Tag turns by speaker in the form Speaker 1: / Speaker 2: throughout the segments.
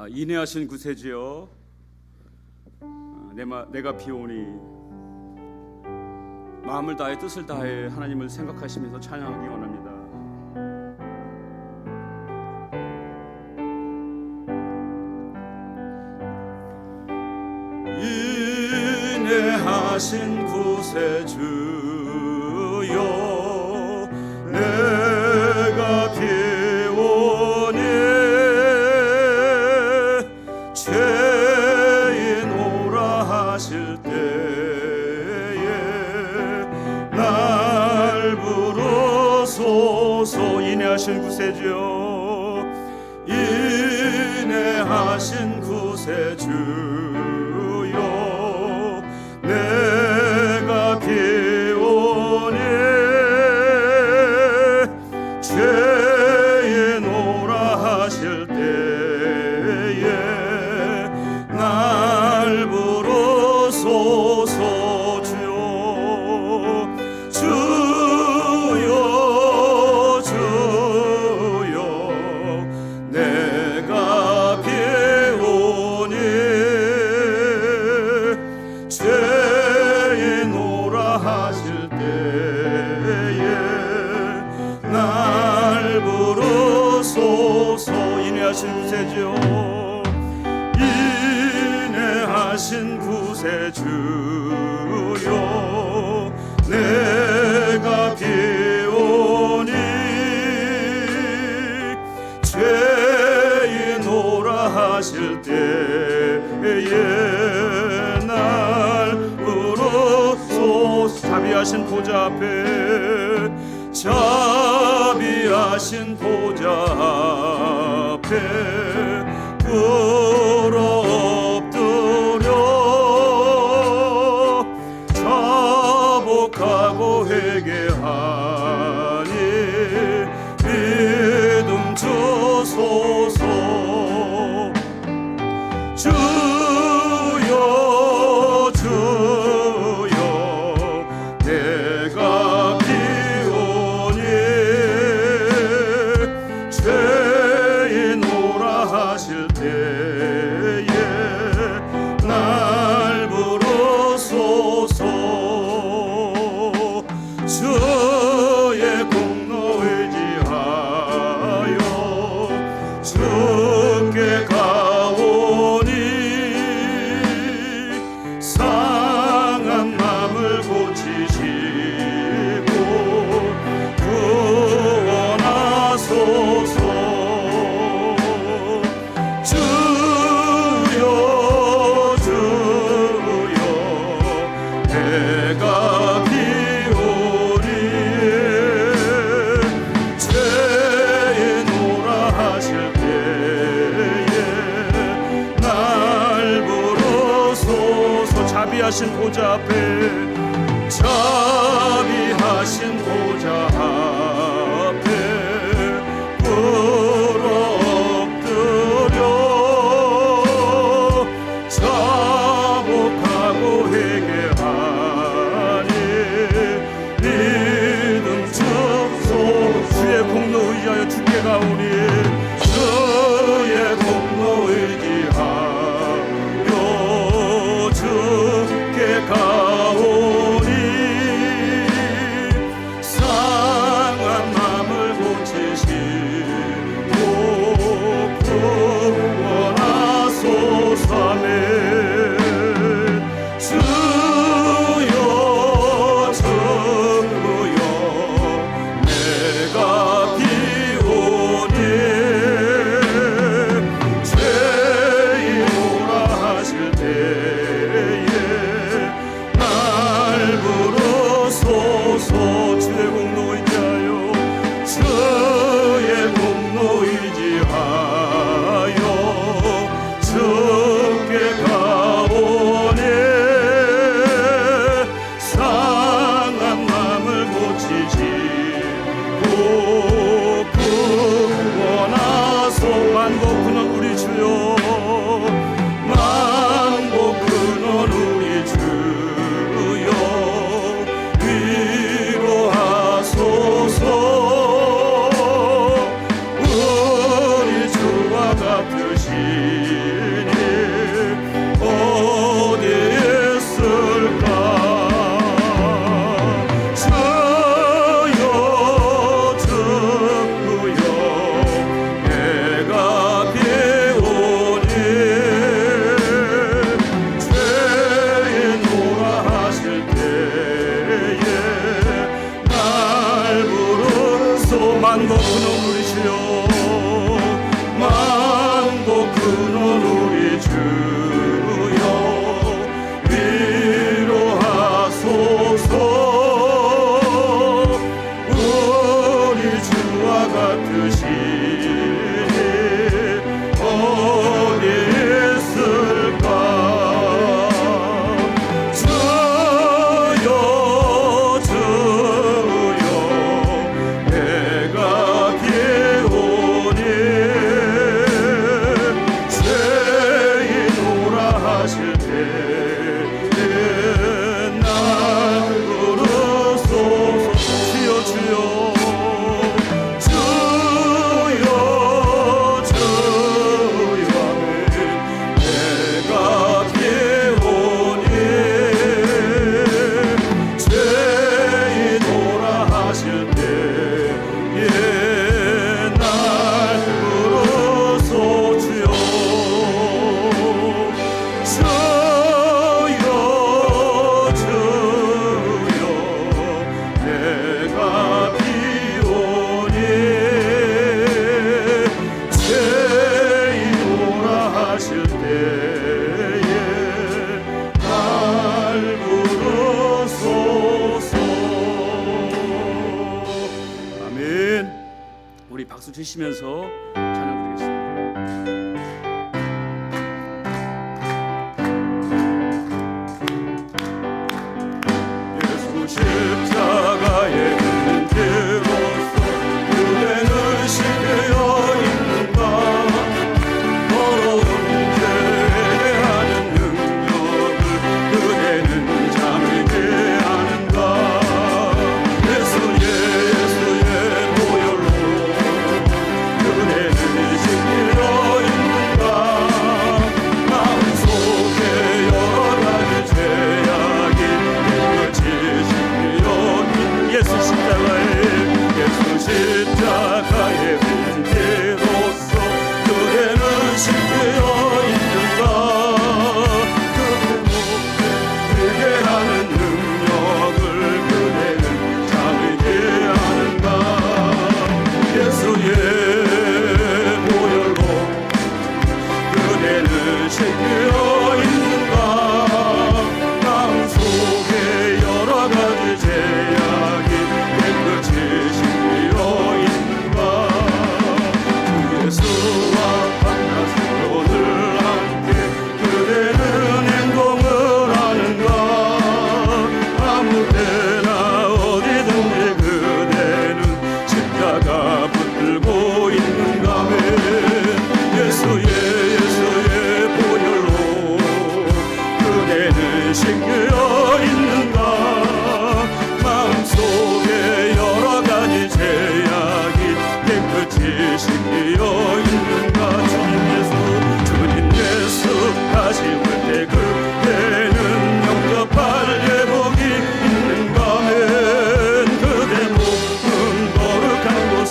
Speaker 1: 인내하신 구세주여, 내가 비오니 마음을 다해 뜻을 다해 하나님을 생각하시면서 찬양하기 원합니다. 인내하신 구세주여, 내가 비오니 죄인 오라 하실 때에 날 부르소서. 인내하신 구세주여, 인내하신 구세주여, 내가 비오니 죄인 오라 하실 때에 날 부르소서. 주여 주여 내가 비오니 죄인 오라 하실 때에 날 부르소서. 인내하신 구세주여, 인내하신 구세주여, 내가 비오니 죄인 오라 하실 때에 날 부르소서. 자비하신 보좌 앞에, 자비하신 보좌 앞에 엎드려 자복하고 회개하니 믿음 주소서. 주여 주여 내가 비오니 죄인 오라 하실 때에 날 부르소서. 주의 공로 의지하여 주께 가오니 상한 맘을 고치시고 구원하소서. 주여 주여 내가 비오니 죄인 오라 하실 때에 날 부르소서. 자비하신 보좌 앞에, 자비하신 보좌 앞에 엎드려 자복하고 회개하니 믿음 주소서. 주의 공로 의지하여 주께 가오니, 주의 공로 의지하여 주께 가오니 상한 맘을 고치시고 구원하소서. 아멘. 주여 주여 내가 비오니 만고 근원 우리 주여 만고 근원 우리 주여 위로하소서 우리 주와 같으시 어디 있을까 주여 주여 내가 비오니 죄인오라 하실 때에 날 부르소서 주여 주여 주여 주여 내가 비오니 죄인오라 하실 때에 날 부르소 주여 주여 주여 내가 비오니 죄인오라 하실 때에 날 부르소서. 아멘. 우리 박수 치시면서 찬양 드리겠습니다. 예수 십자가의 은혜로서 그대는 시되어 있는가 더러운 죄에 하는 능력을 그대는 잠에게 하는가 예수의 보혈로 그대는 지키려 있는가 마음속에 여러 가지 죄악이 깨끗이 지키려 예수 십자가의 문제로서 그대는 지키려 있는가 그대 목에 되게 하는 능력을 그대는 잠에게 하는가 예수의 보혈로 그대는 지키려 있는가 마음속에 여러 가지 죄악이 깨끗이 지키려 있는가 주 예수와 만나서 늘 함께 그대는 행동을 하는가 아무 때나 어디든지 그대는 십자가 붙들고 있는가매 예수의 보혈로 그대는 지키려 있는가 마음속에 여러 가지 죄악이 깨끗이 지키려 있는가 주님 예수 다시 올 때 그대는 영접할 예복이 있는가맨 그대 몸은 거룩한 곳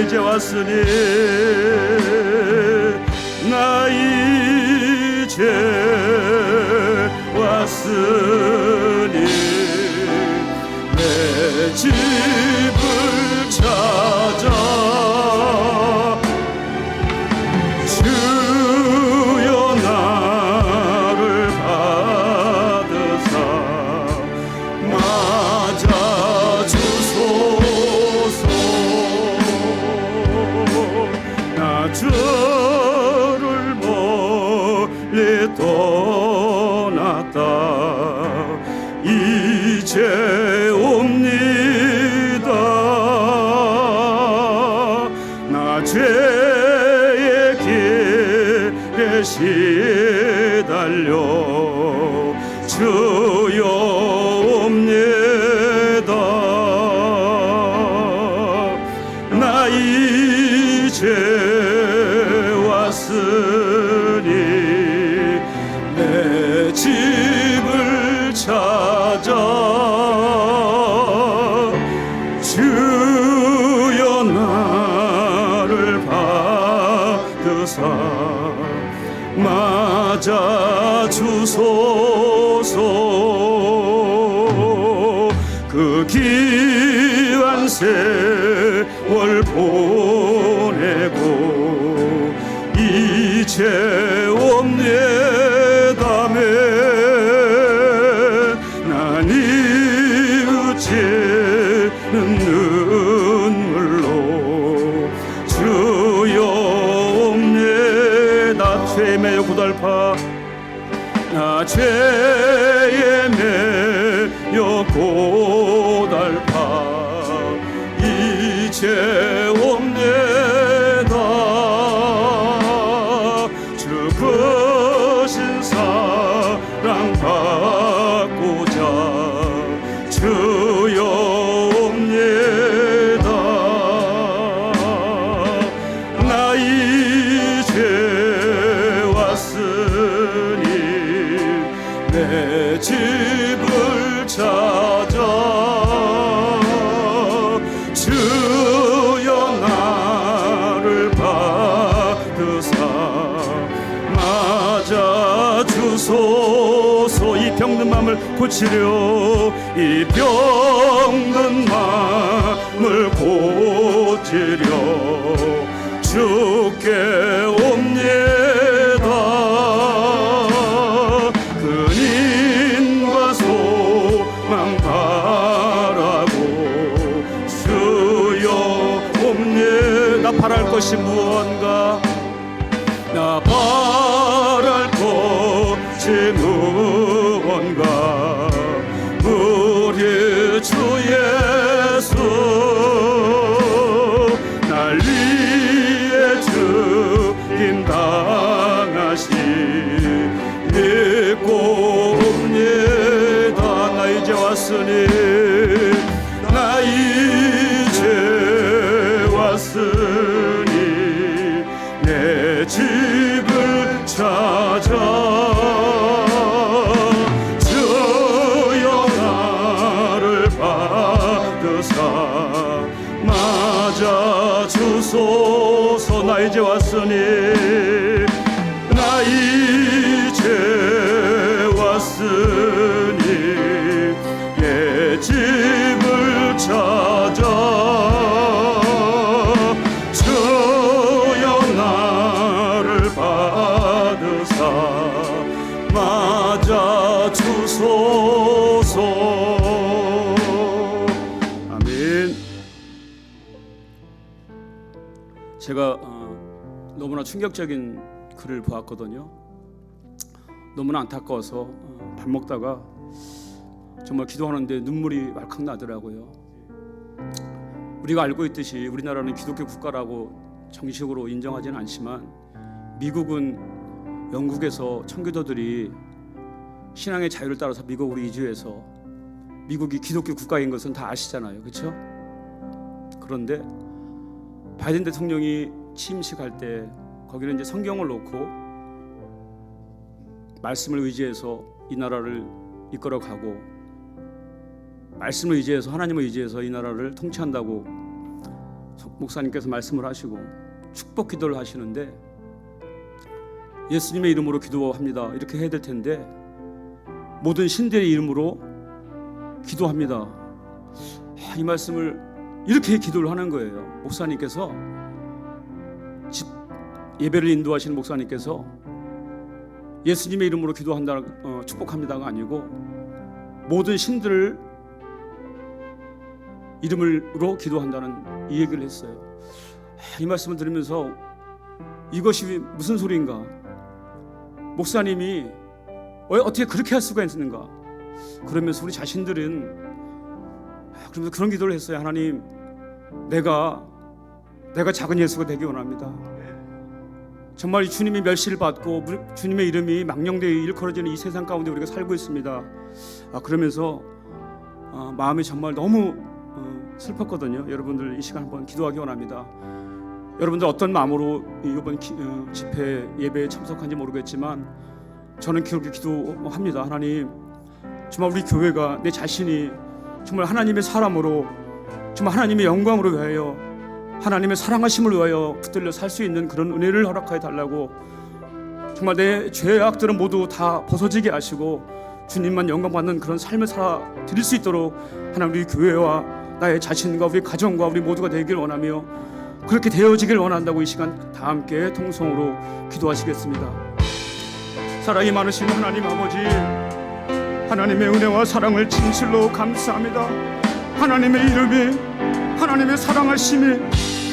Speaker 1: 이제 왔으니 나 이제 왔으니 내 집을 찾아 주여 나를 받으사 맞아 주소서. 나 저를 멀리 떠났다 이제 옵니다. 나 죄의 길에 시달려 주여 옵니다. 나 이제 왔으니 내 집을 찾아 주여 나를 받으사 맞아 주소서. 그 귀한 세월 보내고 이제 옵니다며 난 이웃지는 눈물로 주여 옵니다. 죄에 매여 고달파 나 죄에 매여 고달파 이제 옵니다. 주 크신 사랑 받고자 주여 옵니다. 나 이제 왔으니 내 집을 찾아 주여 나를 받으사 맞아 주소서. 이 병든 마음을 고치려 이 병든 마음을 고치려 주께 옵니다. 근인과 소망 바라고 주여 옵니다. 나 바랄 것이 무언가 나 바랄 것이 무언가 우리 주 예수 날 위해 죽임 당하시 믿고 옵니다. 나 이제 왔으니 나 이제 왔으니 내 집을 찾아 주여 나를 받으사 맞아 주소서. 나 이제 왔으니 나 이제 왔으니 내 집을 찾아 주여 나를 받으사 맞아 주소서. 아멘. 제가 너무나 충격적인 글을 보았거든요. 너무나 안타까워서 밥 먹다가 정말 기도하는데 눈물이 왈칵 나더라고요. 우리가 알고 있듯이 우리나라는 기독교 국가라고 정식으로 인정하지는 않지만 미국은 영국에서 청교도들이 신앙의 자유를 따라서 미국으로 이주해서 미국이 기독교 국가인 것은 다 아시잖아요. 그렇죠? 그런데 바이든 대통령이 취임식할 때 거기는 이제 성경을 놓고 말씀을 의지해서 이 나라를 이끌어가고 말씀을 의지해서 하나님을 의지해서 이 나라를 통치한다고 목사님께서 말씀을 하시고 축복 기도를 하시는데 예수님의 이름으로 기도합니다. 이렇게 해야 될 텐데 모든 신들의 이름으로 기도합니다. 이 말씀을 이렇게 기도를 하는 거예요. 목사님께서 예배를 인도하시는 목사님께서 예수님의 이름으로 기도한다, 축복합니다가 아니고 모든 신들 이름으로 기도한다는 이 얘기를 했어요. 이 말씀을 들으면서 이것이 무슨 소리인가? 목사님이 어떻게 그렇게 할 수가 있는가? 그러면서 우리 자신들은 그러면서 그런 기도를 했어요. 하나님, 내가 작은 예수가 되기 원합니다. 정말 주님이 멸시를 받고 주님의 이름이 망령되어 일컬어지는 이 세상 가운데 우리가 살고 있습니다. 그러면서 마음이 정말 너무 슬펐거든요. 여러분들 이 시간 한번 기도하기 원합니다. 여러분들 어떤 마음으로 이번 집회 예배에 참석한지 모르겠지만 저는 그렇게 기도합니다. 하나님, 정말 우리 교회가 내 자신이 정말 하나님의 사람으로 정말 하나님의 영광으로 위하여 하나님의 사랑하심을 위하여 붙들려 살 수 있는 그런 은혜를 허락하여 달라고, 정말 내 죄악들은 모두 다 벗어지게 하시고 주님만 영광 받는 그런 삶을 살아 드릴 수 있도록 하나님 우리 교회와 나의 자신과 우리 가정과 우리 모두가 되길 원하며 그렇게 되어지길 원한다고 이 시간 다 함께 통성으로 기도하시겠습니다. 사랑이 많으신 하나님 아버지, 하나님의 은혜와 사랑을 진실로 감사합니다. 하나님의 이름이, 하나님의 사랑하심이,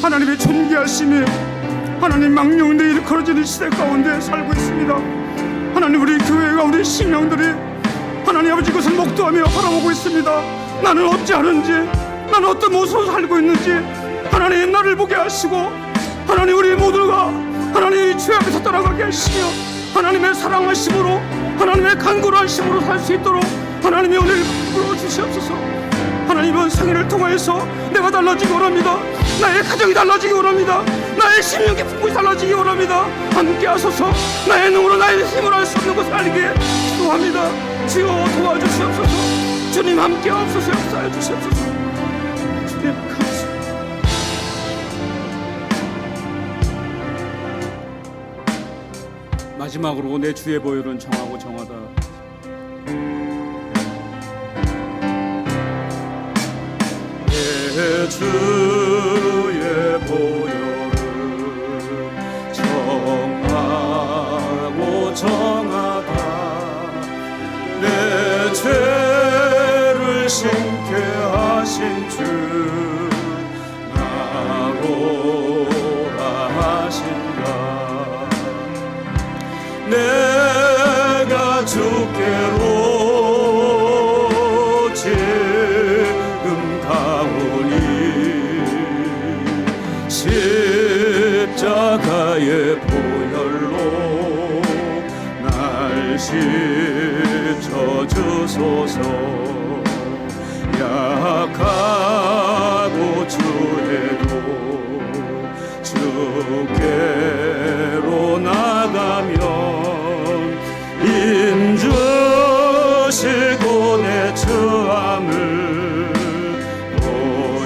Speaker 1: 하나님의 존귀하심이 하나님 망령되이 일컬어지는 시대 가운데 살고 있습니다. 하나님, 우리 교회가 우리 신령들이 하나님 아버지 그것을 목도하며 바라보고 있습니다. 나는 어찌하는지, 나는 어떤 모습으로 살고 있는지 하나님 나를 보게 하시고, 하나님 우리 모두가 하나님 죄 앞에서 떠나가게 하시며 하나님의 사랑하심으로, 하나님의 간구하심으로 살 수 있도록 하나님의 은혜를 불어주시옵소서. 하나님, 이번 생일을 통하여서 내가 달라지기 원합니다. 나의 가정이 달라지기 원합니다. 나의 심령 깊은 곳이 달라지기 원합니다. 함께 하소서. 나의 능으로 나의 힘으로 할 수 없는 것을 알게 기도합니다. 주여 도와주시옵소서. 주님 함께 하옵소서. 역사해 주시옵소서. 주님 감사합니다. 마지막으로 내 주의 보혈은 정하고 정하다. 내 주의 보혈은 정하고 정하다. 내 죄를 심게 하신 주 나로라 하신다. 내가 주께로 지금 가오니 십자가의 보혈로 날 씻어주소서. 약하고 주해도 주께로 나가면 인주시고 내 처함을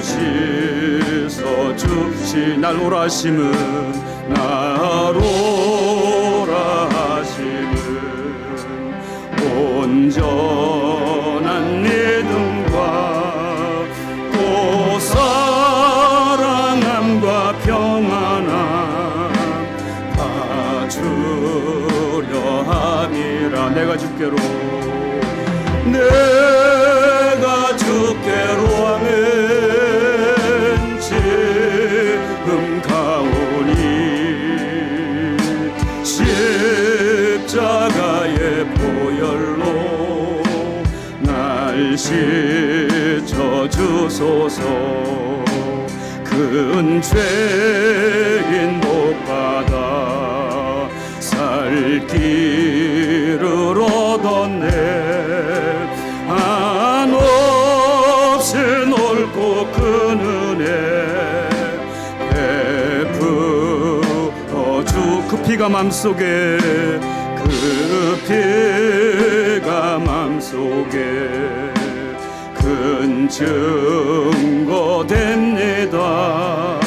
Speaker 1: 보시서 주시. 날 오라 하심은 나로라 하심은 온전한 믿음과 또 사랑함과 평안함 다 주려 함이라. 내가 주께로 하는 지금 가오니 십자가의 보혈로 날 씻어주소서. 큰 죄인 복받아 살 길을 얻었네. 한없이 넓고 큰 은혜 베풀어 주. 그 피가 맘속에, 그 피가 맘속에 큰 증거 됩니다.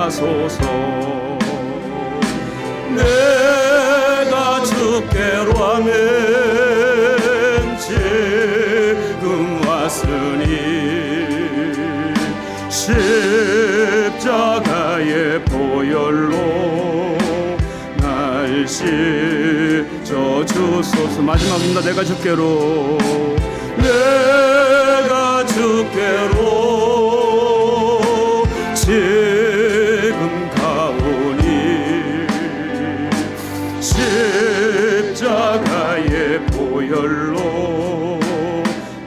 Speaker 1: 하소서. 내가 주께로 하면 지금 왔으니 십자가의 보혈로 날 씻어주소서. 마지막입니다. 내가 주께로 지금 가오니 십자가의 보혈로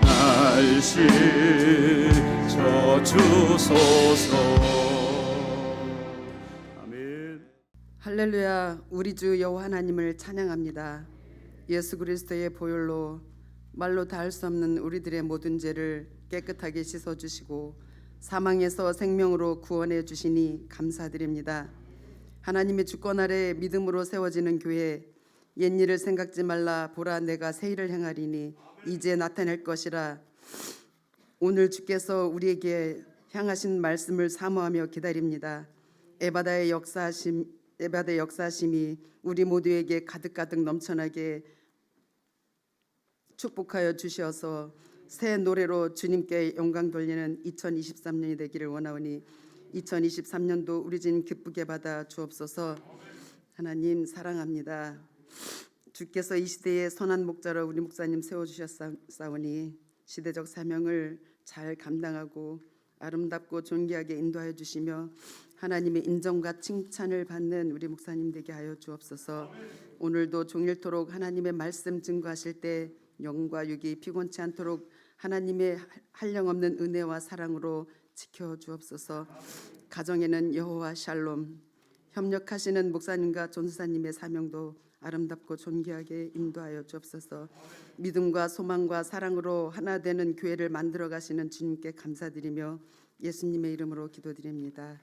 Speaker 1: 날 씻어주소서. 아멘.
Speaker 2: 할렐루야. 우리 주 여호와 하나님을 찬양합니다. 예수 그리스도의 보혈로 말로 다 할 수 없는 우리들의 모든 죄를 깨끗하게 씻어주시고 사망에서 생명으로 구원해 주시니 감사드립니다. 하나님의 주권 아래 믿음으로 세워지는 교회, 옛일을 생각지 말라. 보라, 내가 새 일을 행하리니 이제 나타낼 것이라. 오늘 주께서 우리에게 향하신 말씀을 사모하며 기다립니다. 에바다의 역사하심이 우리 모두에게 가득가득 넘쳐나게 축복하여 주셔서 새 노래로 주님께 영광 돌리는 2023년이 되기를 원하오니 2023년도 우리 진 기쁘게 받아 주옵소서. 하나님 사랑합니다. 주께서 이 시대에 선한 목자로 우리 목사님 세워주셨사오니 시대적 사명을 잘 감당하고 아름답고 존귀하게 인도하여 주시며 하나님의 인정과 칭찬을 받는 우리 목사님 되게 하여 주옵소서. 오늘도 종일토록 하나님의 말씀 증거하실 때 영과 육이 피곤치 않도록 하나님의 한량없는 은혜와 사랑으로 지켜 주옵소서. 가정에는 여호와 샬롬, 협력하시는 목사님과 전도사님의 사명도 아름답고 존귀하게 인도하여 주옵소서. 믿음과 소망과 사랑으로 하나 되는 교회를 만들어 가시는 주님께 감사드리며 예수님의 이름으로 기도드립니다.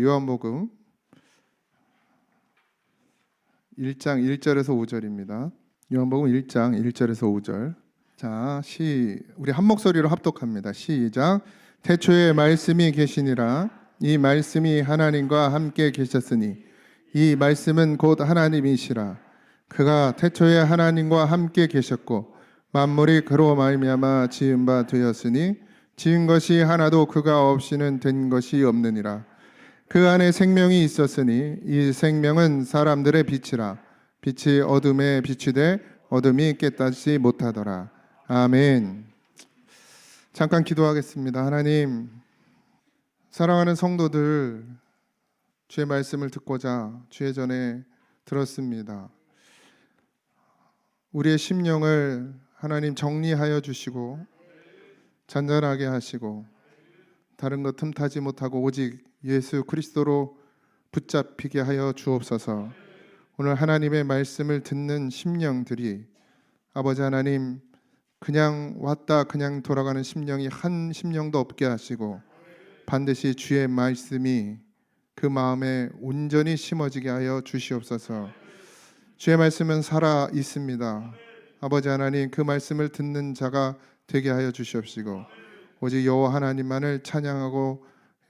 Speaker 3: 요한복음 1장 1절에서 5절입니다. 요한복음 1장 1절에서 5절. 자, 우리 한 목소리로 합독합니다. 시작. 태초에 말씀이 계시니라. 이 말씀이 하나님과 함께 계셨으니 이 말씀은 곧 하나님이시라. 그가 태초에 하나님과 함께 계셨고 만물이 그로 말미암아 지은 바 되었으니 지은 것이 하나도 그가 없이는 된 것이 없느니라. 그 안에 생명이 있었으니 이 생명은 사람들의 빛이라. 빛이 어둠에 비추되 어둠이 깨닫지 못하더라. 아멘. 잠깐 기도하겠습니다. 하나님, 사랑하는 성도들, 주의 말씀을 듣고자 주의 전에 들었습니다. 우리의 심령을 하나님 정리하여 주시고 잔잔하게 하시고 다른 것 틈타지 못하고 오직 예수 그리스도로 붙잡히게 하여 주옵소서. 오늘 하나님의 말씀을 듣는 심령들이 아버지 하나님 그냥 왔다 그냥 돌아가는 심령이 한 심령도 없게 하시고 반드시 주의 말씀이 그 마음에 온전히 심어지게 하여 주시옵소서. 주의 말씀은 살아 있습니다. 아버지 하나님 그 말씀을 듣는 자가 되게 하여 주시옵시고 오직 여호와 하나님만을 찬양하고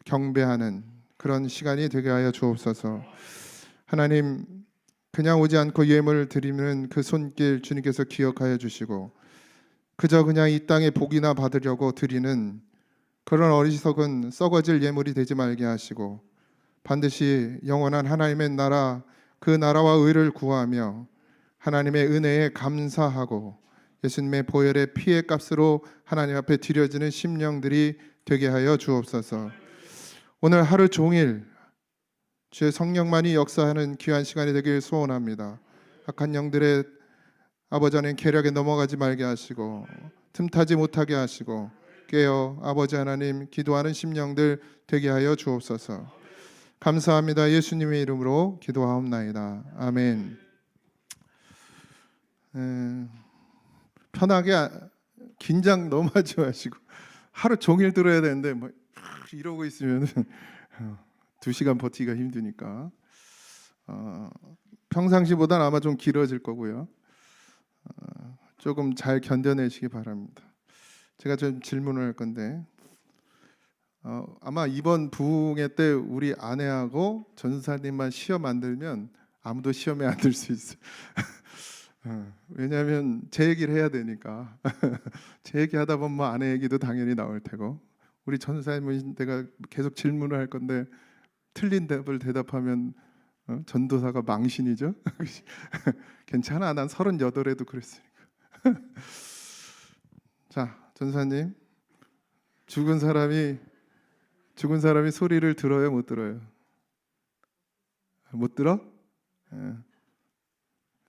Speaker 3: 경배하는 그런 시간이 되게 하여 주옵소서. 하나님 그냥 오지 않고 예물을 드리는 그 손길 주님께서 기억하여 주시고 그저 그냥 이 땅에 복이나 받으려고 드리는 그런 어리석은 썩어질 예물이 되지 말게 하시고 반드시 영원한 하나님의 나라 그 나라와 의를 구하며 하나님의 은혜에 감사하고 예수님의 보혈의 피의 값으로 하나님 앞에 드려지는 심령들이 되게 하여 주옵소서. 오늘 하루 종일 주의 성령만이 역사하는 귀한 시간이 되길 소원합니다. 악한 영들의 아버지 하나님 계략에 넘어가지 말게 하시고 틈타지 못하게 하시고 깨어 아버지 하나님 기도하는 심령들 되게 하여 주옵소서. 감사합니다. 예수님의 이름으로 기도하옵나이다. 아멘. 편하게 긴장 너무 하지 마시고 하루 종일 들어야 되는데 뭐 이러고 있으면 2시간 버티기가 힘드니까 평상시보다는 아마 좀 길어질 거고요. 조금 잘 견뎌내시기 바랍니다. 제가 좀 질문을 할 건데 아마 이번 부흥회 때 우리 아내하고 전사님만 시험 안 들면 아무도 시험에 안 들 수 있어요. 왜냐하면 제 얘기를 해야 되니까 제 얘기 하다 보면 뭐 아내 얘기도 당연히 나올 테고 우리 전사님은 내가 계속 질문을 할 건데 틀린 답을 대답하면 전도사가 망신이죠. 괜찮아, 난 38에도 그랬으니까. 자, 전사님, 죽은 사람이 소리를 들어요, 못 들어요? 못 들어?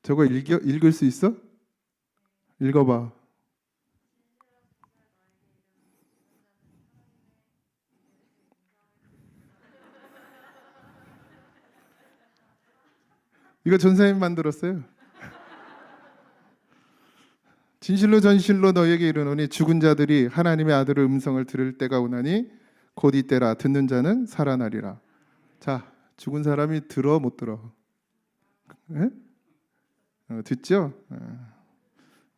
Speaker 3: 저거 읽을 수 있어? 읽어봐. 이거 전사님 만들었어요. 진실로 전실로 너에게 이르노니 죽은 자들이 하나님의 아들의 음성을 들을 때가 오나니 곧 이때라. 듣는 자는 살아나리라. 자, 죽은 사람이 들어 못 들어? 예? 듣죠?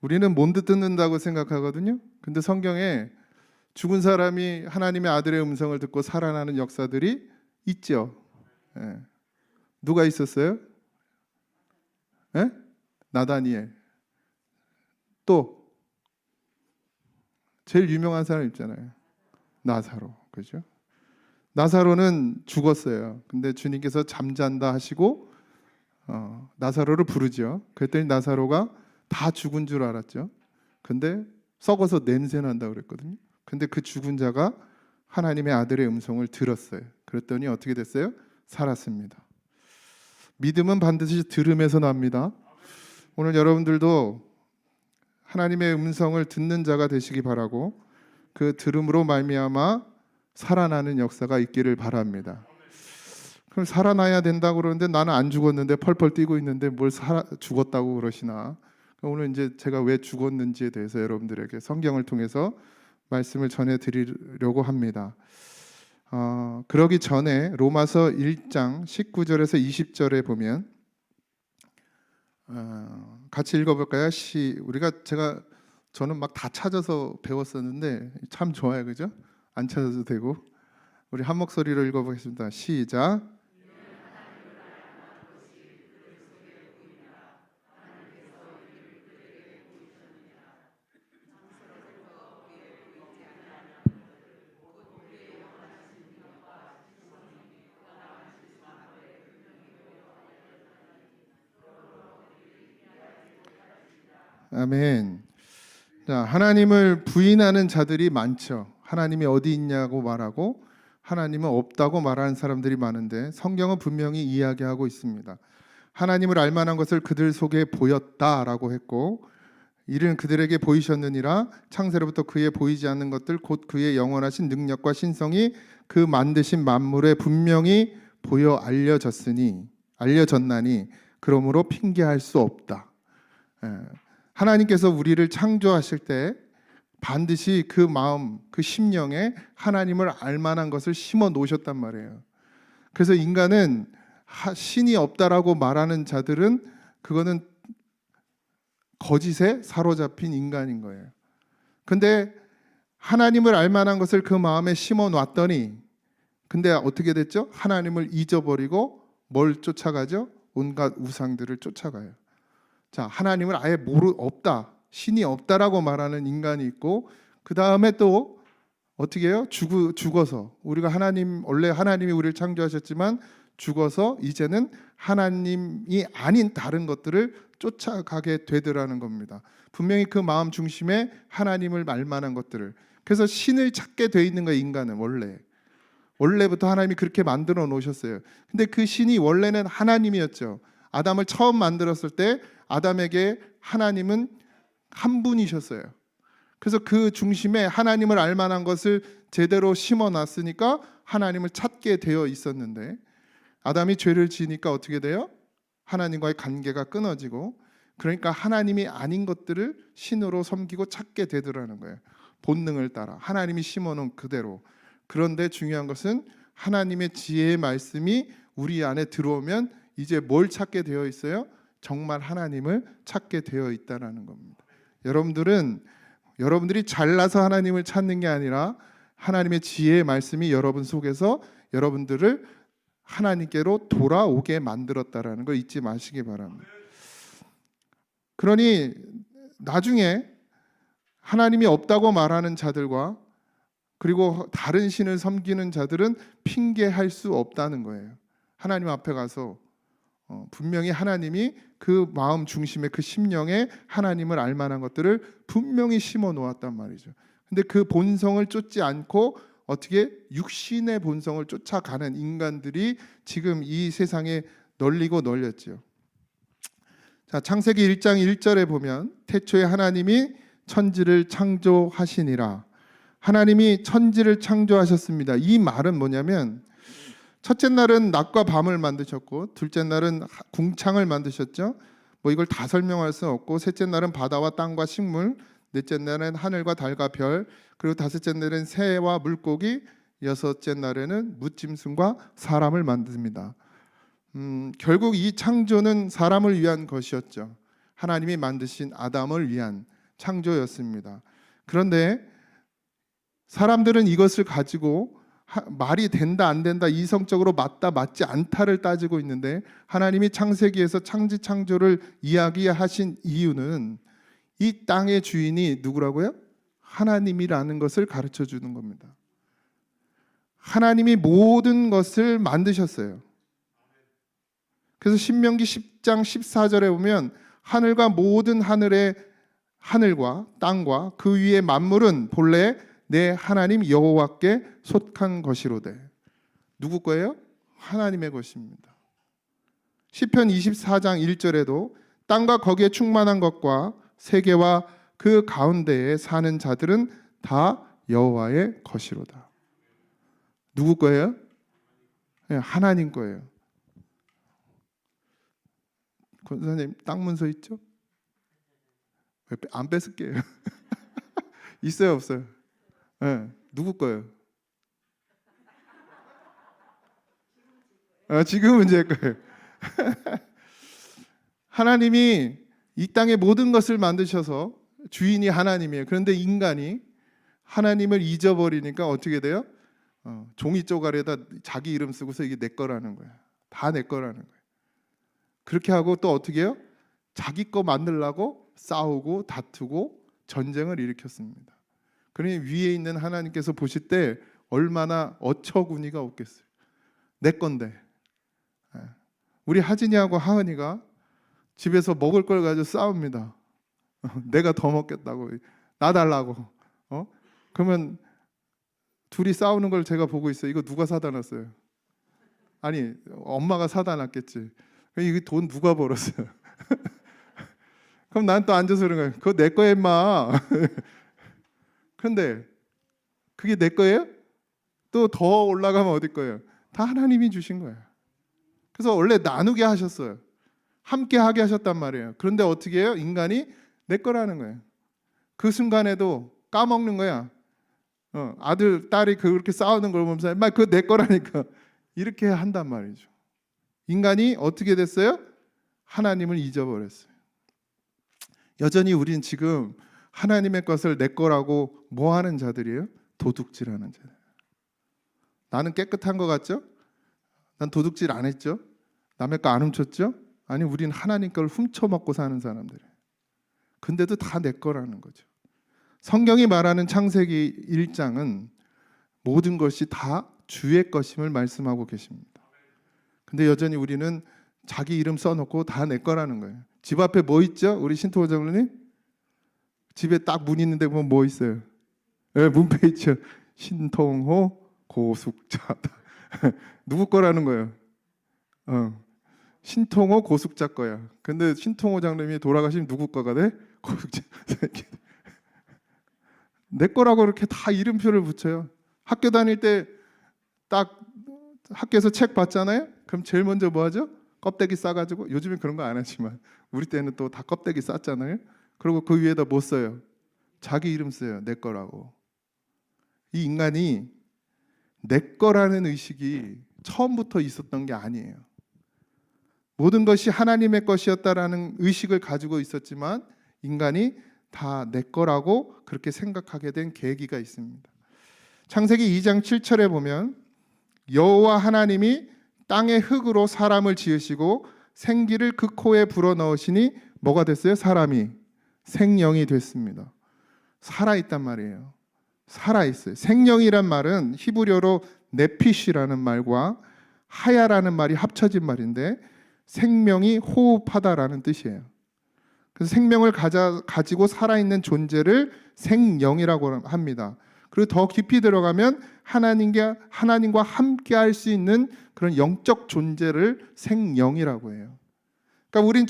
Speaker 3: 우리는 못 듣는다고 생각하거든요. 근데 성경에 죽은 사람이 하나님의 아들의 음성을 듣고 살아나는 역사들이 있죠. 예. 누가 있었어요? 예? 나다니엘. 또 제일 유명한 사람 있잖아요. 나사로. 그죠? 나사로는 죽었어요. 근데 주님께서 잠잔다 하시고 나사로를 부르죠. 그랬더니 나사로가 다 죽은 줄 알았죠. 근데 썩어서 냄새 난다 그랬거든요. 근데 그 죽은 자가 하나님의 아들의 음성을 들었어요. 그랬더니 어떻게 됐어요? 살았습니다. 믿음은 반드시 들음에서 납니다. 오늘 여러분들도 하나님의 음성을 듣는 자가 되시기 바라고 그 들음으로 말미암아 살아나는 역사가 있기를 바랍니다. 그럼 살아나야 된다고 그러는데 나는 안 죽었는데 펄펄 뛰고 있는데 뭘 죽었다고 그러시나? 오늘 이제 제가 왜 죽었는지에 대해서 여러분들에게 성경을 통해서 말씀을 전해드리려고 합니다. 그러기 전에 로마서 1장 19절에서 20절에 보면 같이 읽어볼까요? 제가 저는 막 다 찾아서 배웠었는데 참 좋아요, 그죠? 안 찾아도 되고. 우리 한 목소리로 읽어보겠습니다. 시작. 아멘. 자, 하나님을 부인하는 자들이 많죠. 하나님이 어디 있냐고 말하고 하나님은 없다고 말하는 사람들이 많은데 성경은 분명히 이야기하고 있습니다. 하나님을 알만한 것을 그들 속에 보였다라고 했고 이는 그들에게 보이셨느니라. 창세로부터 그의 보이지 않는 것들 곧 그의 영원하신 능력과 신성이 그 만드신 만물에 분명히 보여 알려졌나니 그러므로 핑계할 수 없다. 하나님께서 우리를 창조하실 때 반드시 그 마음, 그 심령에 하나님을 알만한 것을 심어 놓으셨단 말이에요. 그래서 인간은 신이 없다라고 말하는 자들은 그거는 거짓에 사로잡힌 인간인 거예요. 근데 하나님을 알만한 것을 그 마음에 심어 놨더니 근데 어떻게 됐죠? 하나님을 잊어버리고 뭘 쫓아가죠? 온갖 우상들을 쫓아가요. 자, 하나님을 아예 없다, 신이 없다라고 말하는 인간이 있고 그 다음에 또 어떻게 해요? 죽어서 우리가 원래 하나님이 우리를 창조하셨지만 죽어서 이제는 하나님이 아닌 다른 것들을 쫓아가게 되더라는 겁니다. 분명히 그 마음 중심에 하나님을 알만한 것들을. 그래서 신을 찾게 돼 있는 거예요. 인간은 원래부터 하나님이 그렇게 만들어 놓으셨어요. 근데 그 신이 원래는 하나님이었죠. 아담을 처음 만들었을 때 아담에게 하나님은 한 분이셨어요. 그래서 그 중심에 하나님을 알만한 것을 제대로 심어놨으니까 하나님을 찾게 되어 있었는데 아담이 죄를 지으니까 어떻게 돼요? 하나님과의 관계가 끊어지고 그러니까 하나님이 아닌 것들을 신으로 섬기고 찾게 되더라는 거예요. 본능을 따라 하나님이 심어놓은 그대로. 그런데 중요한 것은 하나님의 지혜의 말씀이 우리 안에 들어오면 이제 뭘 찾게 되어 있어요? 정말 하나님을 찾게 되어 있다는 겁니다. 여러분들이 잘나서 하나님을 찾는 게 아니라 하나님의 지혜의 말씀이 여러분 속에서 여러분들을 하나님께로 돌아오게 만들었다라는 거 잊지 마시기 바랍니다. 그러니 나중에 하나님이 없다고 말하는 자들과 그리고 다른 신을 섬기는 자들은 핑계할 수 없다는 거예요. 하나님 앞에 가서 분명히 하나님이 그 마음 중심에 그 심령에 하나님을 알만한 것들을 분명히 심어 놓았단 말이죠. 근데 그 본성을 쫓지 않고 어떻게 육신의 본성을 쫓아가는 인간들이 지금 이 세상에 널리고 널렸죠. 자, 창세기 1장 1절에 보면 태초에 하나님이 천지를 창조하시니라. 하나님이 천지를 창조하셨습니다. 이 말은 뭐냐면 첫째 날은 낮과 밤을 만드셨고 둘째 날은 궁창을 만드셨죠. 이걸 다 설명할 수 없고 셋째 날은 바다와 땅과 식물, 넷째 날은 하늘과 달과 별, 그리고 다섯째 날은 새와 물고기, 여섯째 날에는 무짐승과 사람을 만듭니다. 결국 이 창조는 사람을 위한 것이었죠. 하나님이 만드신 아담을 위한 창조였습니다. 그런데 사람들은 이것을 가지고 말이 된다 안 된다, 이성적으로 맞다 맞지 않다를 따지고 있는데 하나님이 창세기에서 창조를 이야기하신 이유는 이 땅의 주인이 누구라고요? 하나님이라는 것을 가르쳐 주는 겁니다. 하나님이 모든 것을 만드셨어요. 그래서 신명기 10장 14절에 보면 하늘과 모든 하늘과 땅과 그 위의 만물은 본래 내 하나님 여호와께 속한 것이로되. 누구 거예요? 하나님의 것입니다. 시편 24장 1절에도 땅과 거기에 충만한 것과 세계와 그 가운데에 사는 자들은 다 여호와의 것이로다. 누구 거예요? 네, 하나님 거예요. 권사님 땅 문서 있죠? 안 뺏을게요. 있어요 없어요? 네, 누구 거예요? 지금은 제 거예요. 하나님이 이 땅의 모든 것을 만드셔서 주인이 하나님이에요. 그런데 인간이 하나님을 잊어버리니까 어떻게 돼요? 종이 쪼가리에다 자기 이름 쓰고서 이게 내 거라는 거야. 다 내 거라는 거야. 그렇게 하고 또 어떻게 해요? 자기 거 만들려고 싸우고 다투고 전쟁을 일으켰습니다. 그러니 위에 있는 하나님께서 보실 때 얼마나 어처구니가 없겠어요. 내 건데. 우리 하진이하고 하은이가 집에서 먹을 걸 가지고 싸웁니다. 내가 더 먹겠다고, 나 달라고. 그러면 둘이 싸우는 걸 제가 보고 있어요. 이거 누가 사다 놨어요? 아니, 엄마가 사다 놨겠지. 이거 돈 누가 벌었어요? 그럼 난 또 앉아서 그런 거예요. 그거 내 거야 임마. 그런데 그게 내 거예요? 또 더 올라가면 어디 거예요? 다 하나님이 주신 거예요. 그래서 원래 나누게 하셨어요. 함께 하게 하셨단 말이에요. 그런데 어떻게 해요? 인간이 내 거라는 거예요. 그 순간에도 까먹는 거야. 아들, 딸이 그렇게 싸우는 걸 보면서 엄마 그거 내 거라니까 이렇게 한단 말이죠. 인간이 어떻게 됐어요? 하나님을 잊어버렸어요. 여전히 우리는 지금 하나님의 것을 내 거라고 뭐 하는 자들이에요? 도둑질하는 자들. 나는 깨끗한 것 같죠? 난 도둑질 안 했죠? 남의 거 안 훔쳤죠? 아니, 우리는 하나님 걸 훔쳐먹고 사는 사람들이에요. 근데도 다 내 거라는 거죠. 성경이 말하는 창세기 1장은 모든 것이 다 주의 것임을 말씀하고 계십니다. 근데 여전히 우리는 자기 이름 써놓고 다 내 거라는 거예요. 집 앞에 뭐 있죠? 우리 신토호 장로님? 집에 딱 문 있는데 보면 뭐 있어요? 네, 문패 있죠. 신통호 고숙자다. 누구 거라는 거예요? 신통호 고숙자 거야. 근데 신통호 장로님이 돌아가시면 누구 거가 돼? 고숙자. 내 거라고 이렇게 다 이름표를 붙여요. 학교 다닐 때 딱 학교에서 책 봤잖아요. 그럼 제일 먼저 뭐 하죠? 껍데기 싸가지고, 요즘엔 그런 거 안 하지만 우리 때는 또 다 껍데기 쌌잖아요. 그리고 그 위에다 뭐 써요? 자기 이름 써요. 내 거라고. 이 인간이 내 거라는 의식이 처음부터 있었던 게 아니에요. 모든 것이 하나님의 것이었다라는 의식을 가지고 있었지만 인간이 다 내 거라고 그렇게 생각하게 된 계기가 있습니다. 창세기 2장 7절에 보면 여호와 하나님이 땅의 흙으로 사람을 지으시고 생기를 그 코에 불어넣으시니 뭐가 됐어요? 사람이 생명이 됐습니다. 살아있단 말이에요. 살아있어요. 생명이란 말은 히브리어로 네피시라는 말과 하야라는 말이 합쳐진 말인데 생명이 호흡하다라는 뜻이에요. 그래서 생명을 가지고 살아있는 존재를 생영이라고 합니다. 그리고 더 깊이 들어가면 하나님과 함께 할 수 있는 그런 영적 존재를 생영이라고 해요. 그러니까 우린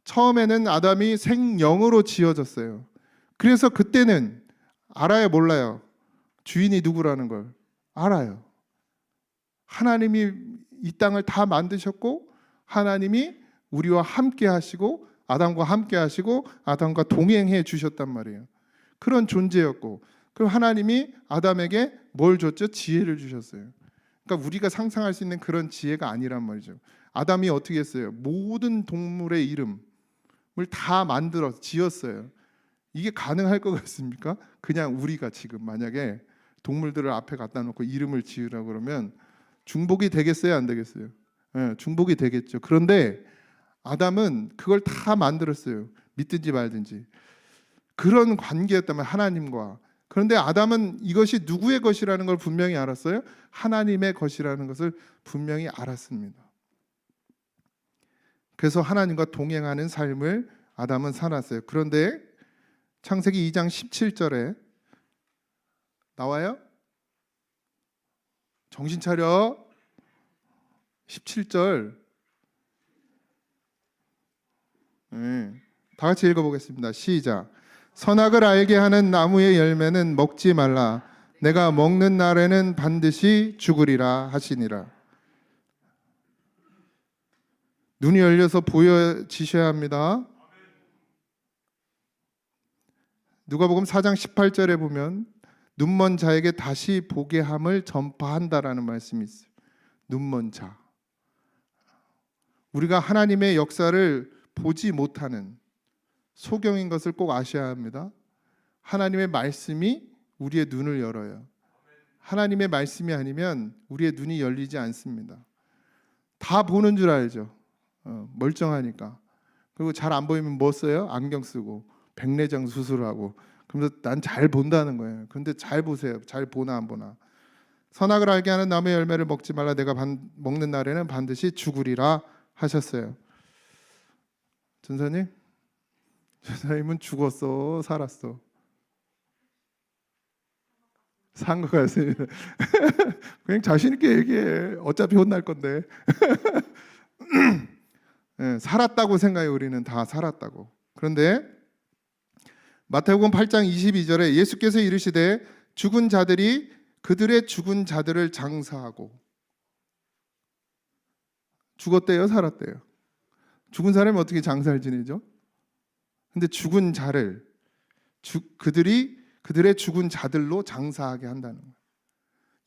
Speaker 3: 처음에는 아담이 생영으로 지어졌어요. 그래서 그때는 알아요, 몰라요? 주인이 누구라는 걸 알아요. 하나님이 이 땅을 다 만드셨고 하나님이 우리와 함께 하시고 아담과 함께 하시고 아담과 동행해 주셨단 말이에요. 그런 존재였고, 그럼 하나님이 아담에게 뭘 줬죠? 지혜를 주셨어요. 그러니까 우리가 상상할 수 있는 그런 지혜가 아니란 말이죠. 아담이 어떻게 했어요? 모든 동물의 이름을 다 만들어 지었어요. 이게 가능할 것 같습니까? 그냥 우리가 지금 만약에 동물들을 앞에 갖다 놓고 이름을 지으라고 그러면 중복이 되겠어요? 안 되겠어요? 네, 중복이 되겠죠. 그런데 아담은 그걸 다 만들었어요. 믿든지 말든지. 그런 관계였다면 하나님과. 그런데 아담은 이것이 누구의 것이라는 걸 분명히 알았어요. 하나님의 것이라는 것을 분명히 알았습니다. 그래서 하나님과 동행하는 삶을 아담은 살았어요. 그런데 창세기 2장 17절에 나와요? 정신 차려. 17절. 네. 다 같이 읽어보겠습니다. 시작. 선악을 알게 하는 나무의 열매는 먹지 말라. 내가 먹는 날에는 반드시 죽으리라 하시니라. 눈이 열려서 보여지셔야 합니다. 누가복음 4장 18절에 보면 눈먼 자에게 다시 보게 함을 전파한다라는 말씀이 있어요. 눈먼 자. 우리가 하나님의 역사를 보지 못하는, 소경인 것을 꼭 아셔야 합니다. 하나님의 말씀이 우리의 눈을 열어요. 하나님의 말씀이 아니면 우리의 눈이 열리지 않습니다. 다 보는 줄 알죠. 멀쩡하니까. 그리고 잘 안 보이면 뭐 써요? 안경 쓰고 백내장 수술하고. 그러면서 난 잘 본다는 거예요. 그런데 잘 보세요. 잘 보나 안 보나. 선악을 알게 하는 나무의 열매를 먹지 말라. 내가 먹는 날에는 반드시 죽으리라 하셨어요. 전사님? 전사님은 죽었어, 살았어? 산 것 같습니다. 그냥 자신 있게 얘기해. 어차피 혼날 건데. 네, 살았다고 생각해. 우리는 다 살았다고. 그런데 마태복음 8장 22절에 예수께서 이르시되 죽은 자들이 그들의 죽은 자들을 장사하고. 죽었대요, 살았대요? 죽은 사람이 어떻게 장사를 지내죠? 근데 죽은 자를 그들이 그들의 죽은 자들로 장사하게 한다는 거예요.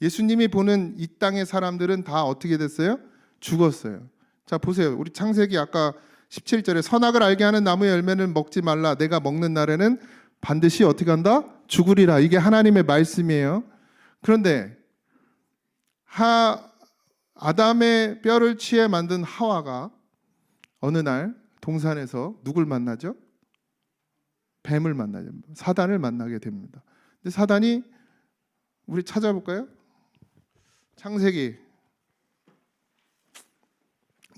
Speaker 3: 예수님이 보는 이 땅의 사람들은 다 어떻게 됐어요? 죽었어요. 자, 보세요. 우리 창세기 아까 17절에 선악을 알게 하는 나무의 열매는 먹지 말라. 내가 먹는 날에는 반드시 어떻게 한다? 죽으리라. 이게 하나님의 말씀이에요. 그런데 아담의 뼈를 취해 만든 하와가 어느 날 동산에서 누굴 만나죠? 뱀을 만나죠. 사단을 만나게 됩니다. 근데 사단이, 우리 찾아볼까요? 창세기,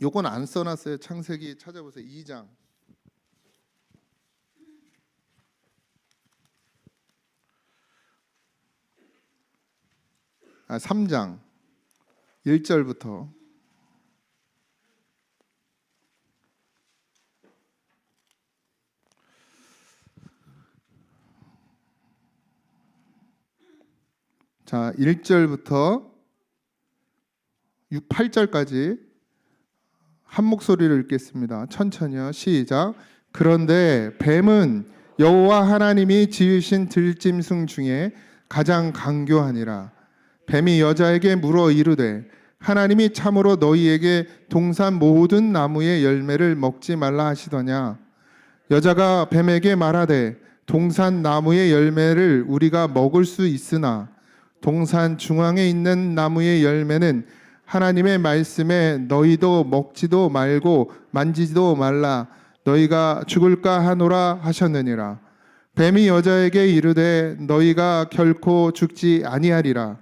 Speaker 3: 요건 안 써놨어요. 창세기 찾아보세요. 2장. 3장 1절부터. 자, 1절부터 8절까지 한 목소리를 읽겠습니다. 천천히요. 시작. 그런데 뱀은 여호와 하나님이 지으신 들짐승 중에 가장 강교하니라. 뱀이 여자에게 물어 이르되 하나님이 참으로 너희에게 동산 모든 나무의 열매를 먹지 말라 하시더냐. 여자가 뱀에게 말하되 동산 나무의 열매를 우리가 먹을 수 있으나 동산 중앙에 있는 나무의 열매는 하나님의 말씀에 너희도 먹지도 말고 만지지도 말라 너희가 죽을까 하노라 하셨느니라. 뱀이 여자에게 이르되 너희가 결코 죽지 아니하리라.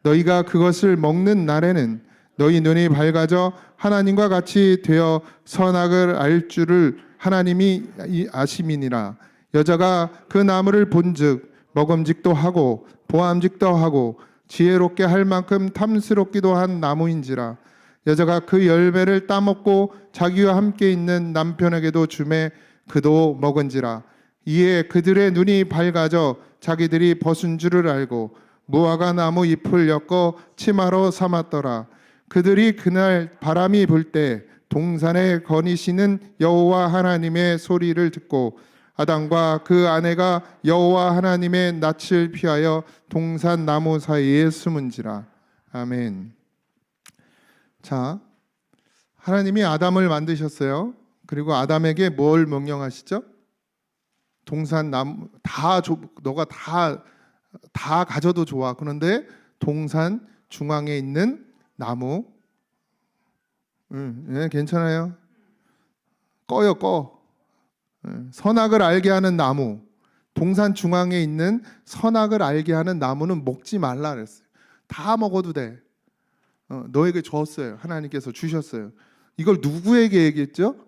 Speaker 3: 너희가 그것을 먹는 날에는 너희 눈이 밝아져 하나님과 같이 되어 선악을 알 줄을 하나님이 아심이니라. 여자가 그 나무를 본즉 먹음직도 하고 보암직도 하고 지혜롭게 할 만큼 탐스럽기도 한 나무인지라. 여자가 그 열매를 따먹고 자기와 함께 있는 남편에게도 주매 그도 먹은지라. 이에 그들의 눈이 밝아져 자기들이 벗은 줄을 알고 무화과 나무 잎을 엮어 치마로 삼았더라. 그들이 그날 바람이 불 때 동산에 거니시는 여호와 하나님의 소리를 듣고 아담과 그 아내가 여호와 하나님의 낯을 피하여 동산 나무 사이에 숨은지라. 아멘. 자, 하나님이 아담을 만드셨어요. 그리고 아담에게 뭘 명령하시죠? 동산 나무 너가 다 가져도 좋아. 그런데 동산 중앙에 있는 나무, 예, 괜찮아요. 꺼요, 꺼. 선악을 알게 하는 나무, 동산 중앙에 있는 선악을 알게 하는 나무는 먹지 말라 그랬어요. 다 먹어도 돼. 너에게 줬어요. 하나님께서 주셨어요. 이걸 누구에게 얘기했죠?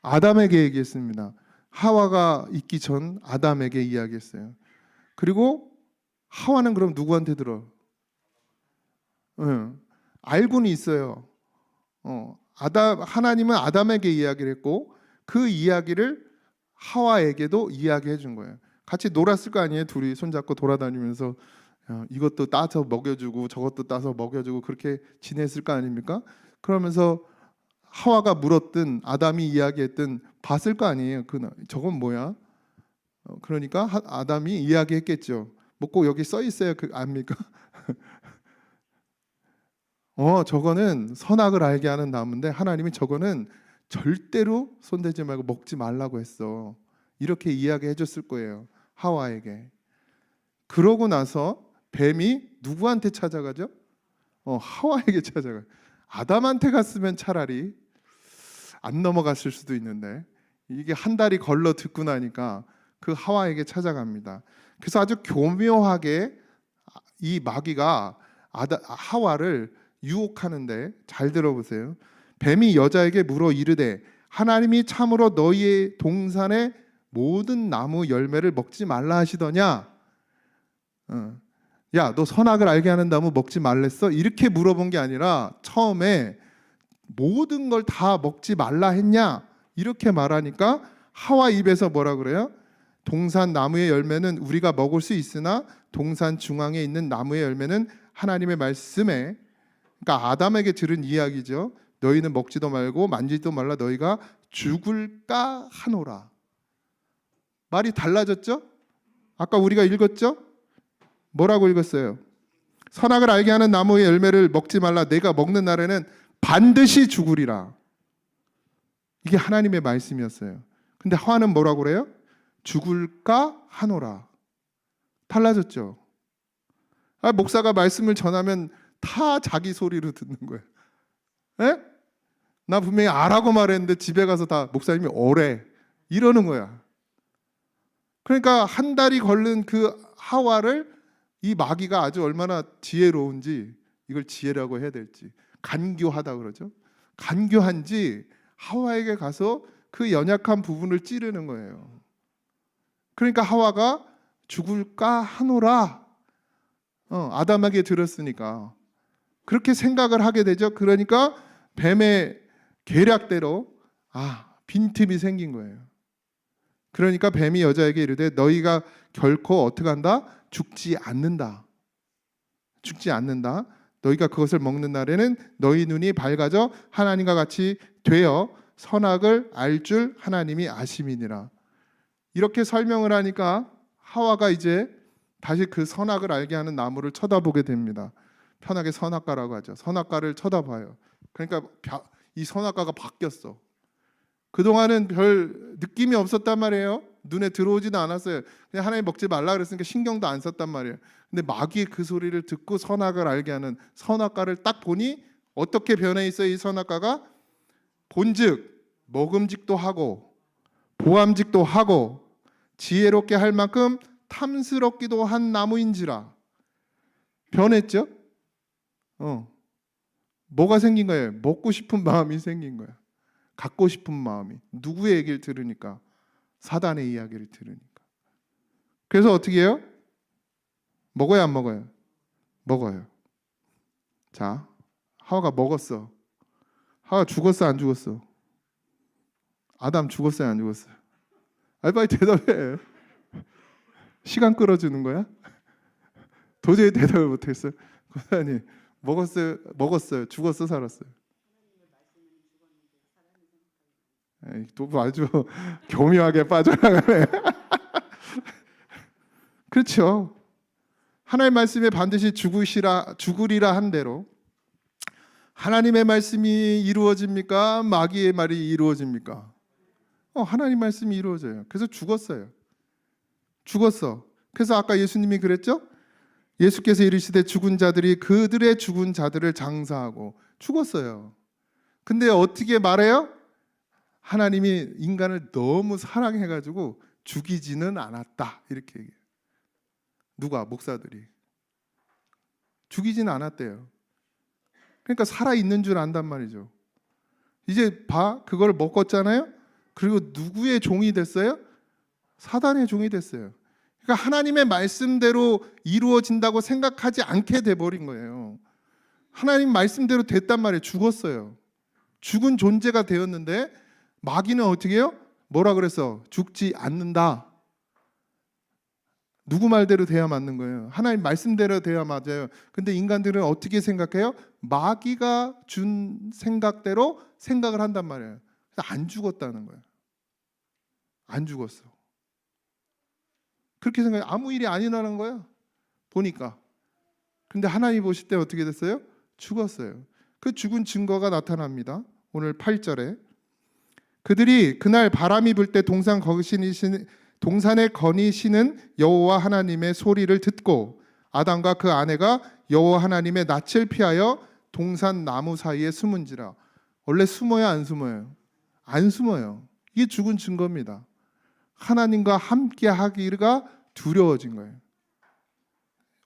Speaker 3: 아담에게 얘기했습니다. 하와가 있기 전 아담에게 이야기했어요. 그리고 하와는 그럼 누구한테 들어? 알고는 있어요. 하나님은 아담에게 이야기를 했고 그 이야기를 하와에게도 이야기해 준 거예요. 같이 놀았을 거 아니에요. 둘이 손잡고 돌아다니면서 이것도 따서 먹여주고 저것도 따서 먹여주고 그렇게 지냈을 거 아닙니까? 그러면서 하와가 물었든 아담이 이야기했든 봤을 거 아니에요. 저건 뭐야? 그러니까 아담이 이야기했겠죠. 뭐 꼭 여기 써 있어요. 압니까? 저거는 선악을 알게 하는 나무인데 하나님이 저거는 절대로 손대지 말고 먹지 말라고 했어. 이렇게 이야기해 줬을 거예요. 하와에게. 그러고 나서 뱀이 누구한테 찾아가죠? 하와에게 찾아가요. 아담한테 갔으면 차라리 안 넘어갔을 수도 있는데 이게 한 달이 걸러 듣고 나니까 그 하와에게 찾아갑니다. 그래서 아주 교묘하게 이 마귀가 하와를 유혹하는데, 잘 들어보세요. 뱀이 여자에게 물어 이르되 하나님이 참으로 너희의 동산의 모든 나무 열매를 먹지 말라 하시더냐? 야, 너 선악을 알게 하는 나무 먹지 말랬어? 이렇게 물어본 게 아니라 처음에 모든 걸 다 먹지 말라 했냐? 이렇게 말하니까 하와 입에서 뭐라 그래요? 동산 나무의 열매는 우리가 먹을 수 있으나 동산 중앙에 있는 나무의 열매는 하나님의 말씀에, 그러니까 아담에게 들은 이야기죠. 너희는 먹지도 말고 만지지도 말라 너희가 죽을까 하노라. 말이 달라졌죠? 아까 우리가 읽었죠? 뭐라고 읽었어요? 선악을 알게 하는 나무의 열매를 먹지 말라. 내가 먹는 날에는 반드시 죽으리라. 이게 하나님의 말씀이었어요. 근데 하와는 뭐라고 그래요? 죽을까 하노라. 달라졌죠. 목사가 말씀을 전하면 다 자기 소리로 듣는 거예요. 에? 나 분명히 아라고 말했는데 집에 가서 다 목사님이 오래 이러는 거야. 그러니까 한 달이 걸린 그 하와를 이 마귀가 아주 얼마나 지혜로운지, 이걸 지혜라고 해야 될지, 간교하다 그러죠. 간교한지 하와에게 가서 그 연약한 부분을 찌르는 거예요. 그러니까 하와가 죽을까 하노라. 아담에게 들었으니까 그렇게 생각을 하게 되죠. 그러니까 뱀의 계략대로 빈틈이 생긴 거예요. 그러니까 뱀이 여자에게 이르되 너희가 결코 어떻게 한다? 죽지 않는다. 죽지 않는다. 너희가 그것을 먹는 날에는 너희 눈이 밝아져 하나님과 같이 되어 선악을 알 줄 하나님이 아심이니라. 이렇게 설명을 하니까 하와가 이제 다시 그 선악을 알게 하는 나무를 쳐다보게 됩니다. 편하게 선악과라고 하죠. 선악과를 쳐다봐요. 그러니까 이 선악과가 바뀌었어. 그동안은 별 느낌이 없었단 말이에요. 눈에 들어오지도 않았어요. 그냥 하나님 먹지 말라 그랬으니까 신경도 안 썼단 말이에요. 근데 마귀의 그 소리를 듣고 선악을 알게 하는 선악과를 딱 보니 어떻게 변해 있어요? 이 선악과가 본즉 먹음직도 하고 보암직도 하고 지혜롭게 할 만큼 탐스럽기도 한 나무인지라. 변했죠? 뭐가 생긴 거예요? 먹고 싶은 마음이 생긴 거야. 갖고 싶은 마음이. 누구의 얘기를 들으니까? 사단의 이야기를 들으니까. 그래서 어떻게 해요? 먹어요, 안 먹어요? 먹어요. 자, 하와가 먹었어. 하와 죽었어, 안 죽었어? 아담 죽었어요, 안 죽었어요? 빨리 대답해. 시간 끌어주는 거야? 도저히 대답을 못했어요. 권사님, 먹었어요. 죽었어, 살았어요? 또 아주 교묘하게 빠져나가네. 그렇죠. 하나님의 말씀에 반드시 죽으리라 한 대로 하나님의 말씀이 이루어집니까? 마귀의 말이 이루어집니까? 하나님 말씀이 이루어져요. 그래서 죽었어요. 죽었어. 그래서 아까 예수님이 그랬죠? 예수께서 이르시되 죽은 자들이 그들의 죽은 자들을 장사하고 죽었어요. 근데 어떻게 말해요? 하나님이 인간을 너무 사랑해가지고 죽이지는 않았다. 이렇게 얘기해요. 누가? 목사들이. 죽이지는 않았대요. 그러니까 살아있는 줄 안단 말이죠. 이제 그걸 먹었잖아요. 그리고 누구의 종이 됐어요? 사단의 종이 됐어요. 그러니까 하나님의 말씀대로 이루어진다고 생각하지 않게 돼버린 거예요. 하나님 말씀대로 됐단 말이에요. 죽었어요. 죽은 존재가 되었는데 마귀는 어떻게 해요? 뭐라 그랬어? 죽지 않는다. 누구 말대로 돼야 맞는 거예요. 하나님 말씀대로 돼야 맞아요. 근데 인간들은 어떻게 생각해요? 마귀가 준 생각대로 생각을 한단 말이에요. 안 죽었다는 거예요. 안 죽었어. 그렇게 생각해. 아무 일이 안 일어나는 거예요. 보니까. 근데 하나님 보실 때 어떻게 됐어요? 죽었어요. 그 죽은 증거가 나타납니다. 오늘 8절에 그들이 그날 바람이 불 때 동산에 거니시는 여호와 하나님의 소리를 듣고 아담과 그 아내가 여호와 하나님의 낯을 피하여 동산 나무 사이에 숨은지라. 원래 숨어요, 안 숨어요? 안 숨어요. 이게 죽은 증거입니다. 하나님과 함께 하기가 두려워진 거예요.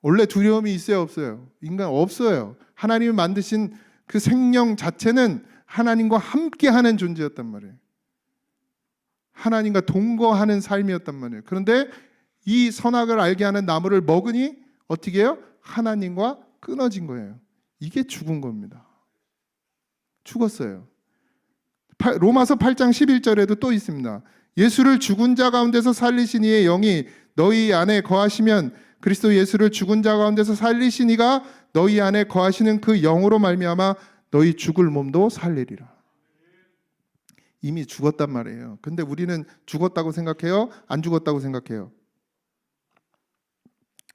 Speaker 3: 원래 두려움이 있어요, 없어요? 인간 없어요. 하나님이 만드신 그 생명 자체는 하나님과 함께 하는 존재였단 말이에요. 하나님과 동거하는 삶이었단 말이에요. 그런데 이 선악을 알게 하는 나무를 먹으니 어떻게 해요? 하나님과 끊어진 거예요. 이게 죽은 겁니다. 죽었어요. 로마서 8장 11절에도 또 있습니다. 예수를 죽은 자 가운데서 살리신 이의 영이 너희 안에 거하시면 그리스도 예수를 죽은 자 가운데서 살리신 이가 너희 안에 거하시는 그 영으로 말미암아 너희 죽을 몸도 살리리라. 이미 죽었단 말이에요. 근데 우리는 죽었다고 생각해요? 안 죽었다고 생각해요?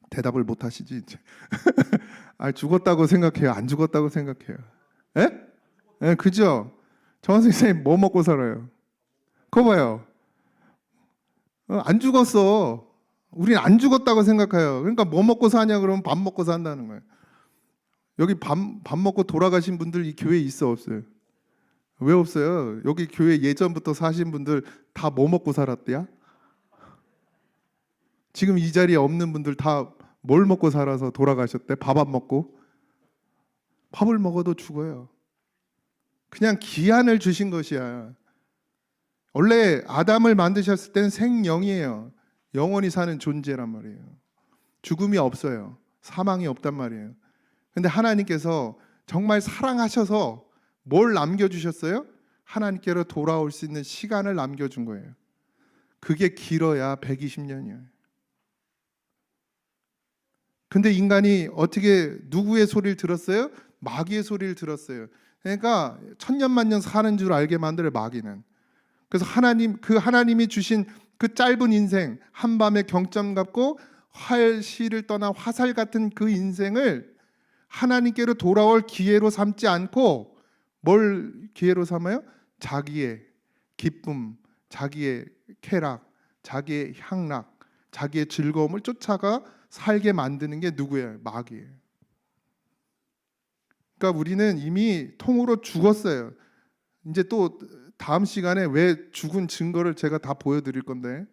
Speaker 3: 대답을 못 하시지 이제. 아, 죽었다고 생각해요? 안 죽었다고 생각해요? 예? 예, 그죠? 정 선생님 뭐 먹고 살아요? 그거 봐요. 안 죽었어. 우린 안 죽었다고 생각해요. 그러니까 뭐 먹고 사냐 그러면 밥 먹고 산다는 거예요. 여기 밥 먹고 돌아가신 분들 이 교회에 있어 없어요? 왜 없어요? 여기 교회 예전부터 사신 분들 다 뭐 먹고 살았대야? 지금 이 자리에 없는 분들 다 뭘 먹고 살아서 돌아가셨대? 밥 안 먹고? 밥을 먹어도 죽어요. 그냥 기한을 주신 것이야. 원래 아담을 만드셨을 때는 생명이에요. 영원히 사는 존재란 말이에요. 죽음이 없어요. 사망이 없단 말이에요. 근데 하나님께서 정말 사랑하셔서 뭘 남겨주셨어요? 하나님께로 돌아올 수 있는 시간을 남겨준 거예요. 그게 길어야 120년이에요. 근데 인간이 어떻게 누구의 소리를 들었어요? 마귀의 소리를 들었어요. 그러니까 천년만년 사는 줄 알게 만들어요, 마귀는. 그래서 하나님이 주신 그 짧은 인생, 한밤에 경점 갖고 활시를 떠나 화살 같은 그 인생을 하나님께로 돌아올 기회로 삼지 않고 뭘 기회로 삼아요? 자기의 기쁨, 자기의 쾌락, 자기의 향락, 자기의 즐거움을 쫓아가 살게 만드는 게 누구예요? 마귀예요. 그러니까 우리는 이미 통으로 죽었어요. 이제 또 다음 시간에 왜 죽은 증거를 제가 다 보여드릴 건데,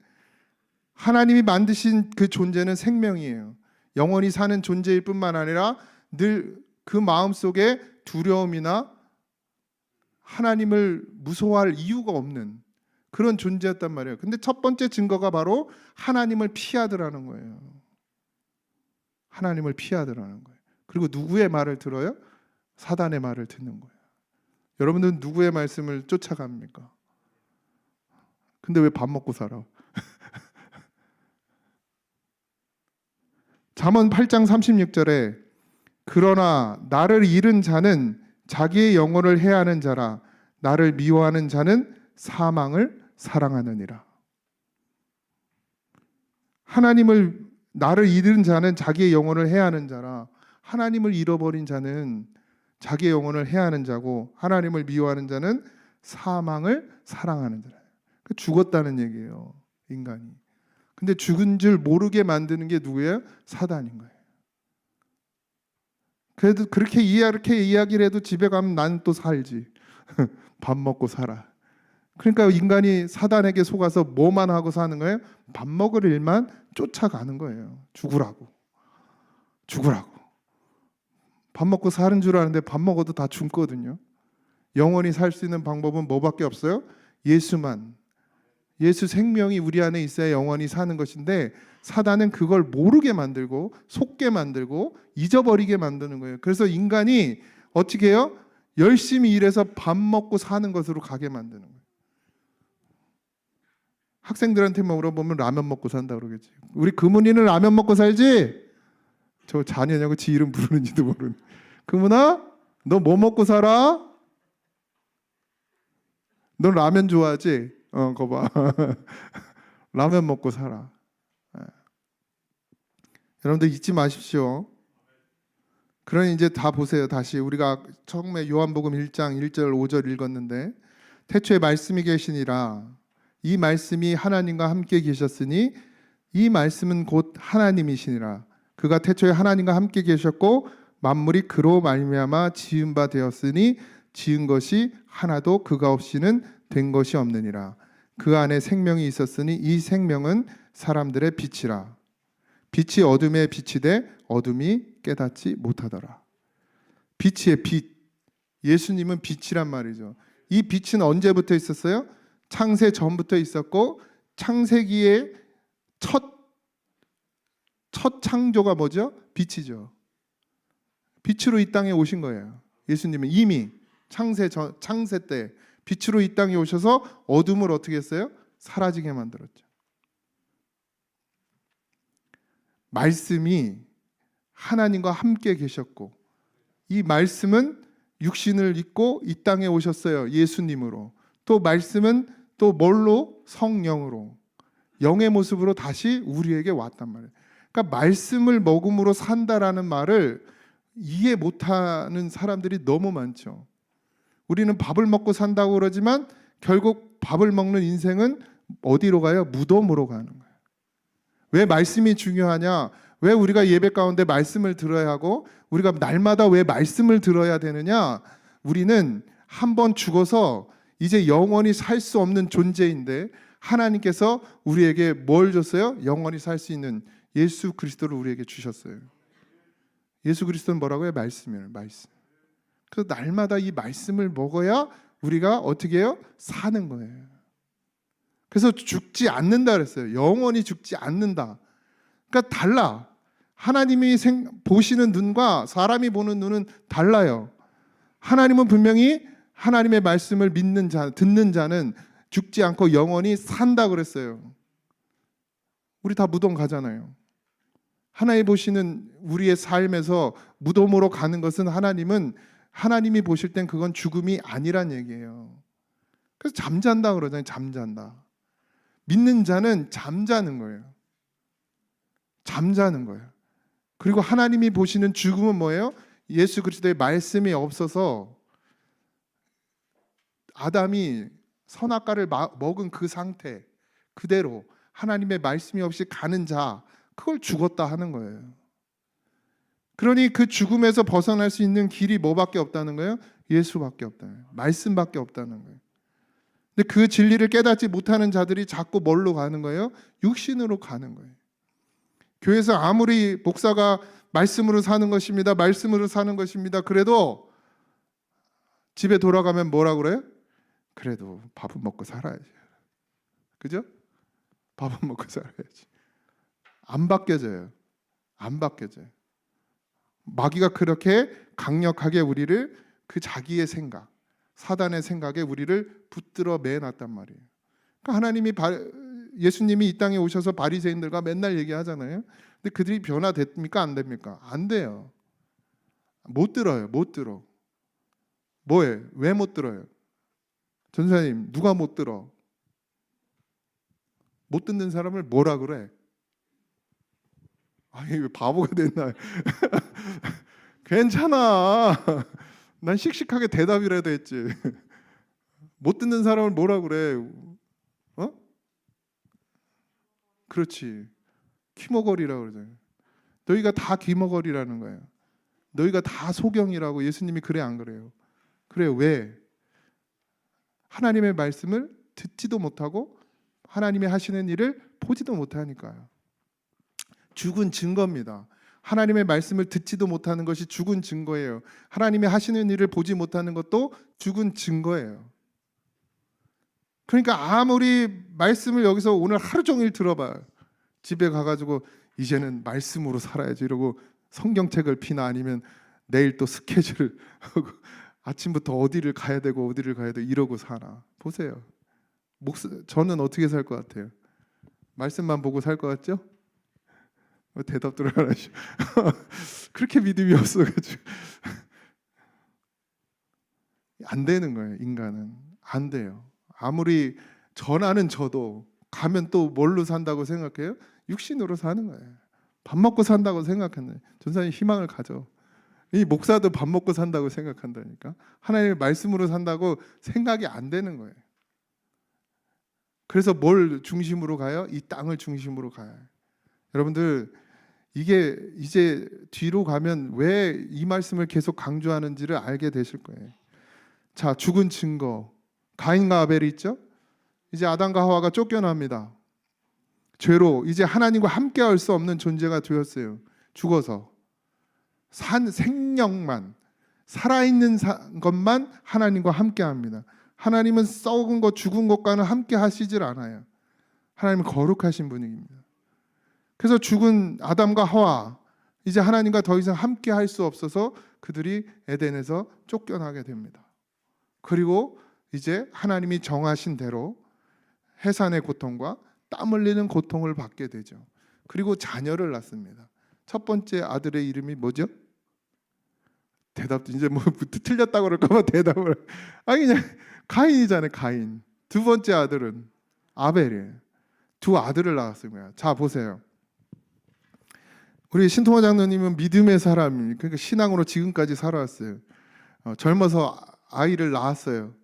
Speaker 3: 하나님이 만드신 그 존재는 생명이에요. 영원히 사는 존재일 뿐만 아니라 늘 그 마음속에 두려움이나 하나님을 무서워할 이유가 없는 그런 존재였단 말이에요. 근데 첫 번째 증거가 바로 하나님을 피하더라는 거예요. 하나님을 피하더라는 거예요. 그리고 누구의 말을 들어요? 사단의 말을 듣는 거예요. 여러분들은 누구의 말씀을 쫓아갑니까? 근데 왜 밥 먹고 살아? 잠언 8장 36절에 그러나 나를 잃은 자는 자기의 영혼을 해하는 자라 나를 미워하는 자는 사망을 사랑하느니라. 나를 잃은 자는 자기의 영혼을 해하는 자라. 하나님을 잃어버린 자는 자기의 영혼을 해하는 자고 하나님을 미워하는 자는 사망을 사랑하는 자라. 죽었다는 얘기예요, 인간이. 근데 죽은 줄 모르게 만드는 게 누구예요? 사단인 거예요. 그래도 그렇게 이야기를 해도 집에 가면 난 또 살지. 밥 먹고 살아. 그러니까 인간이 사단에게 속아서 뭐만 하고 사는 거예요? 밥 먹을 일만 쫓아가는 거예요. 죽으라고. 밥 먹고 사는 줄 아는데 밥 먹어도 다 죽거든요. 영원히 살 수 있는 방법은 뭐밖에 없어요? 예수만. 예수 생명이 우리 안에 있어야 영원히 사는 것인데 사단은 그걸 모르게 만들고 속게 만들고 잊어버리게 만드는 거예요. 그래서 인간이 어떻게 해요? 열심히 일해서 밥 먹고 사는 것으로 가게 만드는 거예요. 학생들한테 물어보면 라면 먹고 산다 그러겠지. 우리 금은이는 라면 먹고 살지? 저 자녀냐고 지 이름 부르는지도 모르는. 금은아, 너 뭐 먹고 살아? 너 라면 좋아하지? 거 봐. 라면 먹고 살아. 여러분들 잊지 마십시오. 그러니 이제 다 보세요. 다시 우리가 처음에 요한복음 1장 1절 5절 읽었는데 태초에 말씀이 계시니라. 이 말씀이 하나님과 함께 계셨으니 이 말씀은 곧 하나님이시니라. 그가 태초에 하나님과 함께 계셨고 만물이 그로 말미암아 지은 바 되었으니 지은 것이 하나도 그가 없이는 된 것이 없느니라. 그 안에 생명이 있었으니 이 생명은 사람들의 빛이라. 빛이 어둠에 비치되 어둠이 깨닫지 못하더라. 빛이의 빛. 예수님은 빛이란 말이죠. 이 빛은 언제부터 있었어요? 창세 전부터 있었고 창세기의 첫 창조가 뭐죠? 빛이죠. 빛으로 이 땅에 오신 거예요. 예수님은 이미 창세 때 빛으로 이 땅에 오셔서 어둠을 어떻게 했어요? 사라지게 만들었죠. 말씀이 하나님과 함께 계셨고 이 말씀은 육신을 입고 이 땅에 오셨어요. 예수님으로. 또 말씀은 또 뭘로? 성령으로. 영의 모습으로 다시 우리에게 왔단 말이에요. 그러니까 말씀을 먹음으로 산다라는 말을 이해 못하는 사람들이 너무 많죠. 우리는 밥을 먹고 산다고 그러지만 결국 밥을 먹는 인생은 어디로 가요? 무덤으로 가는 거예요. 왜 말씀이 중요하냐? 왜 우리가 예배 가운데 말씀을 들어야 하고 우리가 날마다 왜 말씀을 들어야 되느냐? 우리는 한번 죽어서 이제 영원히 살 수 없는 존재인데 하나님께서 우리에게 뭘 줬어요? 영원히 살 수 있는 예수 그리스도를 우리에게 주셨어요. 예수 그리스도는 뭐라고요? 말씀이에요. 말씀. 그래서 날마다 이 말씀을 먹어야 우리가 어떻게 해요? 사는 거예요. 그래서 죽지 않는다 그랬어요. 영원히 죽지 않는다. 그러니까 달라. 하나님이 보시는 눈과 사람이 보는 눈은 달라요. 하나님은 분명히 하나님의 말씀을 믿는 자, 듣는 자는 죽지 않고 영원히 산다 그랬어요. 우리 다 무덤 가잖아요. 하나님 보시는 우리의 삶에서 무덤으로 가는 것은 하나님이 보실 땐 그건 죽음이 아니란 얘기예요. 그래서 잠잔다 그러잖아요. 잠잔다. 믿는 자는 잠자는 거예요. 잠자는 거예요. 그리고 하나님이 보시는 죽음은 뭐예요? 예수 그리스도의 말씀이 없어서 아담이 선악과를 먹은 그 상태 그대로 하나님의 말씀이 없이 가는 자, 그걸 죽었다 하는 거예요. 그러니 그 죽음에서 벗어날 수 있는 길이 뭐밖에 없다는 거예요? 예수밖에 없다는 거예요. 말씀밖에 없다는 거예요. 근데 그 진리를 깨닫지 못하는 자들이 자꾸 뭘로 가는 거예요? 육신으로 가는 거예요. 교회에서 아무리 목사가 말씀으로 사는 것입니다. 말씀으로 사는 것입니다. 그래도 집에 돌아가면 뭐라 그래요? 그래도 밥은 먹고 살아야지. 그죠? 밥은 먹고 살아야지. 안 바뀌어져요. 안 바뀌어져요. 마귀가 그렇게 강력하게 우리를 그 자기의 생각, 사단의 생각에 우리를 붙들어 매놨단 말이에요. 그러니까 예수님이 이 땅에 오셔서 바리새인들과 맨날 얘기하잖아요. 근데 그들이 변화됩니까? 안 됩니까? 안 돼요. 못 들어요. 못 들어. 뭐해? 왜 못 들어요? 전사님, 누가 못 들어? 못 듣는 사람을 뭐라 그래? 아니, 왜 바보가 됐나? 괜찮아. 난 씩씩하게 대답이라도 했지. 못 듣는 사람을 뭐라 그래? 어? 그렇지. 귀머거리라고 그러잖아요. 너희가 다 귀머거리라는 거예요. 너희가 다 소경이라고. 예수님이 그래 안 그래요? 그래요. 왜? 하나님의 말씀을 듣지도 못하고 하나님이 하시는 일을 보지도 못하니까요. 죽은 증거입니다. 하나님의 말씀을 듣지도 못하는 것이 죽은 증거예요. 하나님이 하시는 일을 보지 못하는 것도 죽은 증거예요. 그러니까 아무리 말씀을 여기서 오늘 하루 종일 들어봐요. 집에 가가지고 이제는 말씀으로 살아야지 이러고 성경책을 피나 아니면 내일 또 스케줄 하고 아침부터 어디를 가야 되고 어디를 가야 되고 이러고 사나. 보세요. 저는 어떻게 살 것 같아요? 말씀만 보고 살 것 같죠? 대답들을 안 하시오. 그렇게 믿음이 없어가지고 안 되는 거예요. 인간은 안 돼요. 아무리 전하는 저도 가면 또 뭘로 산다고 생각해요? 육신으로 사는 거예요. 밥 먹고 산다고 생각하는. 전사님 희망을 가져. 이 목사도 밥 먹고 산다고 생각한다니까. 하나님의 말씀으로 산다고 생각이 안 되는 거예요. 그래서 뭘 중심으로 가요? 이 땅을 중심으로 가요. 여러분들, 이게 이제 뒤로 가면 왜 이 말씀을 계속 강조하는지를 알게 되실 거예요. 자, 죽은 증거. 가인과 아벨이 있죠? 이제 아담과 하와가 쫓겨납니다. 죄로 이제 하나님과 함께할 수 없는 존재가 되었어요. 죽어서. 생명만, 살아있는 것만 하나님과 함께합니다. 하나님은 썩은 것, 죽은 것과는 함께 하시질 않아요. 하나님은 거룩하신 분입니다. 그래서 죽은 아담과 하와, 이제 하나님과 더 이상 함께 할 수 없어서 그들이 에덴에서 쫓겨나게 됩니다. 그리고 이제 하나님이 정하신 대로 해산의 고통과 땀 흘리는 고통을 받게 되죠. 그리고 자녀를 낳습니다. 첫 번째 아들의 이름이 뭐죠? 대답도 이제 뭐 틀렸다고 그럴까봐 대답을. 아니 그냥 가인이잖아요. 가인. 두 번째 아들은 아벨이에요. 두 아들을 낳았습니다. 자 보세요. 우리 신통화 장로님은 믿음의 사람이, 그러니까 신앙으로 지금까지 살아왔어요. 젊어서 아이를 낳았어요.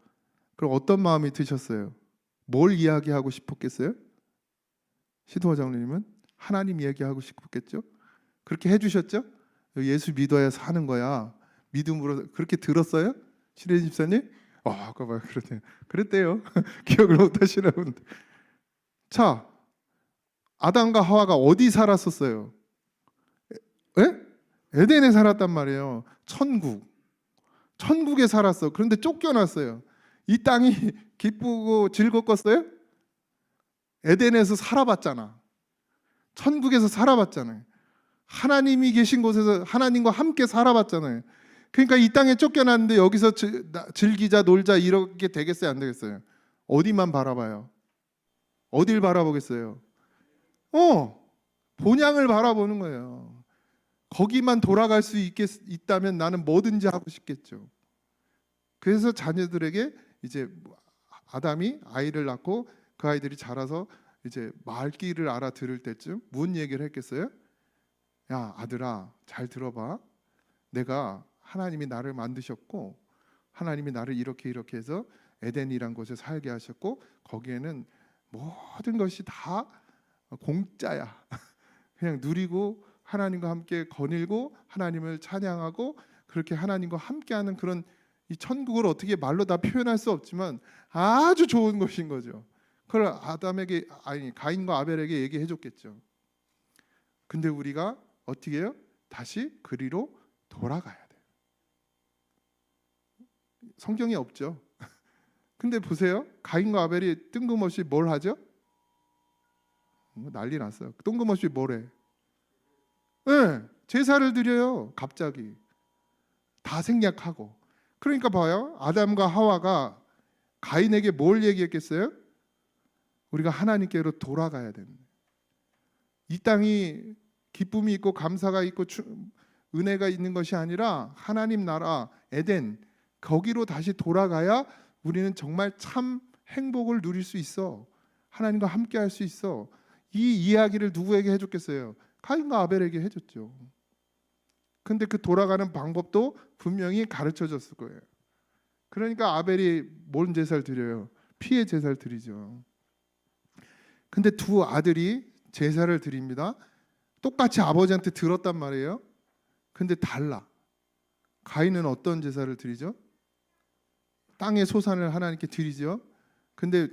Speaker 3: 그럼 어떤 마음이 드셨어요? 뭘 이야기하고 싶었겠어요? 신통화 장로님은 하나님 이야기하고 싶었겠죠? 그렇게 해주셨죠? 예수 믿어야 사는 거야. 믿음으로 그렇게 들었어요? 신혜 집사님? 아까 봐 그랬대요. 기억을 못하시나 본데. 자, 아담과 하와가 어디 살았었어요? 에덴에 살았단 말이에요. 천국에 살았어. 그런데 쫓겨났어요. 이 땅이 기쁘고 즐겁겠어요? 에덴에서 살아봤잖아. 천국에서 살아봤잖아요. 하나님이 계신 곳에서 하나님과 함께 살아봤잖아요. 그러니까 이 땅에 쫓겨났는데 여기서 즐기자 놀자 이렇게 되겠어요? 안 되겠어요? 어디만 바라봐요? 어딜 바라보겠어요? 본향을 바라보는 거예요. 거기만 돌아갈 수 있다면 나는 뭐든지 하고 싶겠죠. 그래서 자녀들에게 이제 아담이 아이를 낳고 그 아이들이 자라서 이제 말귀를 알아들을 때쯤 무슨 얘기를 했겠어요? 야 아들아 잘 들어봐. 내가 하나님이 나를 만드셨고 하나님이 나를 이렇게 해서 에덴이란 곳에 살게 하셨고 거기에는 모든 것이 다 공짜야. 그냥 누리고 하나님과 함께 거닐고 하나님을 찬양하고 그렇게 하나님과 함께하는 그런 이 천국을 어떻게 말로 다 표현할 수 없지만 아주 좋은 것인 거죠. 그걸 가인과 아벨에게 얘기해 줬겠죠. 근데 우리가 어떻게 해요? 다시 그리로 돌아가야 돼요. 성경에 없죠. 근데 보세요. 가인과 아벨이 뜬금없이 뭘 하죠? 난리 났어요. 뜬금없이 뭘 해? 제사를 드려요. 갑자기 다 생략하고. 그러니까 봐요. 아담과 하와가 가인에게 뭘 얘기했겠어요? 우리가 하나님께로 돌아가야 됩니다. 이 땅이 기쁨이 있고 감사가 있고 은혜가 있는 것이 아니라 하나님 나라 에덴 거기로 다시 돌아가야 우리는 정말 참 행복을 누릴 수 있어. 하나님과 함께 할 수 있어. 이 이야기를 누구에게 해줬겠어요? 가인과 아벨에게 해줬죠. 근데 그 돌아가는 방법도 분명히 가르쳐 줬을 거예요. 그러니까 아벨이 뭔 제사를 드려요? 피의 제사를 드리죠. 근데 두 아들이 제사를 드립니다. 똑같이 아버지한테 들었단 말이에요. 근데 달라. 가인은 어떤 제사를 드리죠? 땅의 소산을 하나님께 드리죠. 근데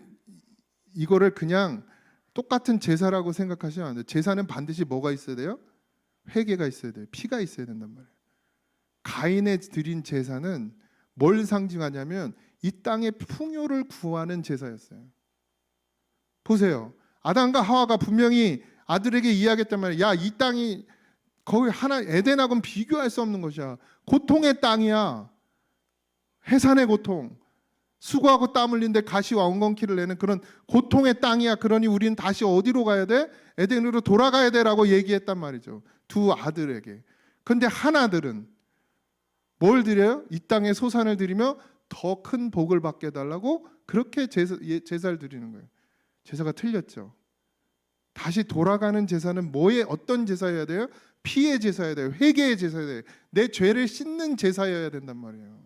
Speaker 3: 이거를 그냥 똑같은 제사라고 생각하시면 안 돼요. 제사는 반드시 뭐가 있어야 돼요? 회개가 있어야 돼요. 피가 있어야 된단 말이에요. 가인의 드린 제사는 뭘 상징하냐면 이 땅의 풍요를 구하는 제사였어요. 보세요. 아담과 하와가 분명히 아들에게 이야기했단 말이에요. 야, 이 땅이 거의 에덴하고는 비교할 수 없는 것이야. 고통의 땅이야. 해산의 고통. 수고하고 땀 흘린데 가시와 엉겅퀴를 내는 그런 고통의 땅이야. 그러니 우리는 다시 어디로 가야 돼? 에덴으로 돌아가야 돼라고 얘기했단 말이죠. 두 아들에게. 근데 하나들은 뭘 드려요? 이 땅에 소산을 드리며 더 큰 복을 받게 해달라고 그렇게 제사를 드리는 거예요. 제사가 틀렸죠. 다시 돌아가는 제사는 어떤 제사여야 돼요? 피의 제사여야 돼요. 회개의 제사여야 돼요. 내 죄를 씻는 제사여야 된단 말이에요.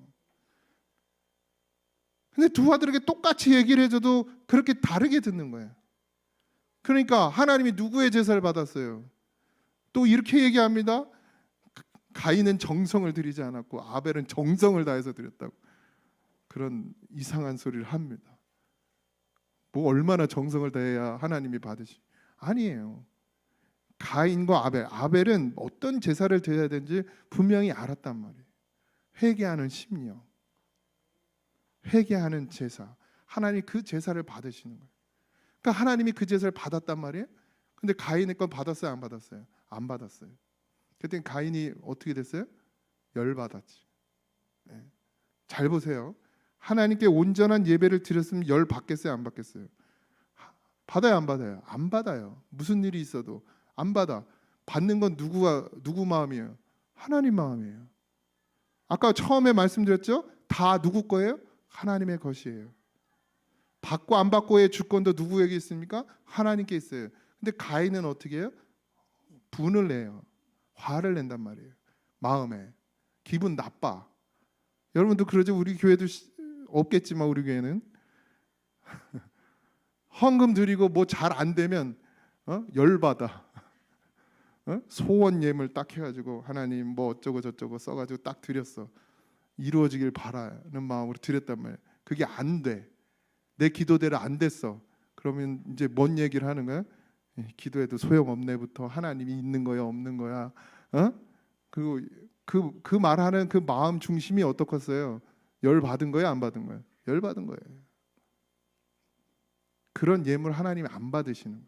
Speaker 3: 근데 두 아들에게 똑같이 얘기를 해줘도 그렇게 다르게 듣는 거예요. 그러니까 하나님이 누구의 제사를 받았어요? 또 이렇게 얘기합니다. 가인은 정성을 들이지 않았고 아벨은 정성을 다해서 드렸다고. 그런 이상한 소리를 합니다. 뭐 얼마나 정성을 다해야 하나님이 받으시? 아니에요. 가인과 아벨은 어떤 제사를 드려야 되는지 분명히 알았단 말이에요. 회개하는 심령, 회개하는 제사. 하나님이 그 제사를 받으시는 거예요. 그러니까 하나님이 그 제사를 받았단 말이에요. 근데 가인의 건 받았어요, 안 받았어요? 안 받았어요. 그때 가인이 어떻게 됐어요? 열받았지. 네. 잘 보세요. 하나님께 온전한 예배를 드렸으면 열 받겠어요, 안 받겠어요? 받아요, 안 받아요? 안 받아요. 무슨 일이 있어도 안 받아. 받는 건 누구 마음이에요? 하나님 마음이에요. 아까 처음에 말씀드렸죠? 다 누구 거예요? 하나님의 것이에요. 받고 안 받고의 주권도 누구에게 있습니까? 하나님께 있어요. 근데 가인은 어떻게 해요? 분을 내요. 화를 낸단 말이에요. 마음에. 기분 나빠. 여러분도 그러죠? 우리 교회도 없겠지만 우리 교회는 헌금 드리고 뭐 잘 안 되면 열받아. 소원 예물 딱 해가지고 하나님 뭐 어쩌고 저쩌고 써가지고 딱 드렸어. 이루어지길 바라는 마음으로 드렸단 말이에요. 그게 안 돼. 내 기도대로 안 됐어. 그러면 이제 뭔 얘기를 하는 거야? 기도해도 소용없네부터 하나님이 있는 거야 없는 거야. 그리고 그 말하는 그 마음 중심이 어떻겠어요? 열 받은 거야 안 받은 거야? 열 받은 거예요. 그런 예물 하나님이 안 받으시는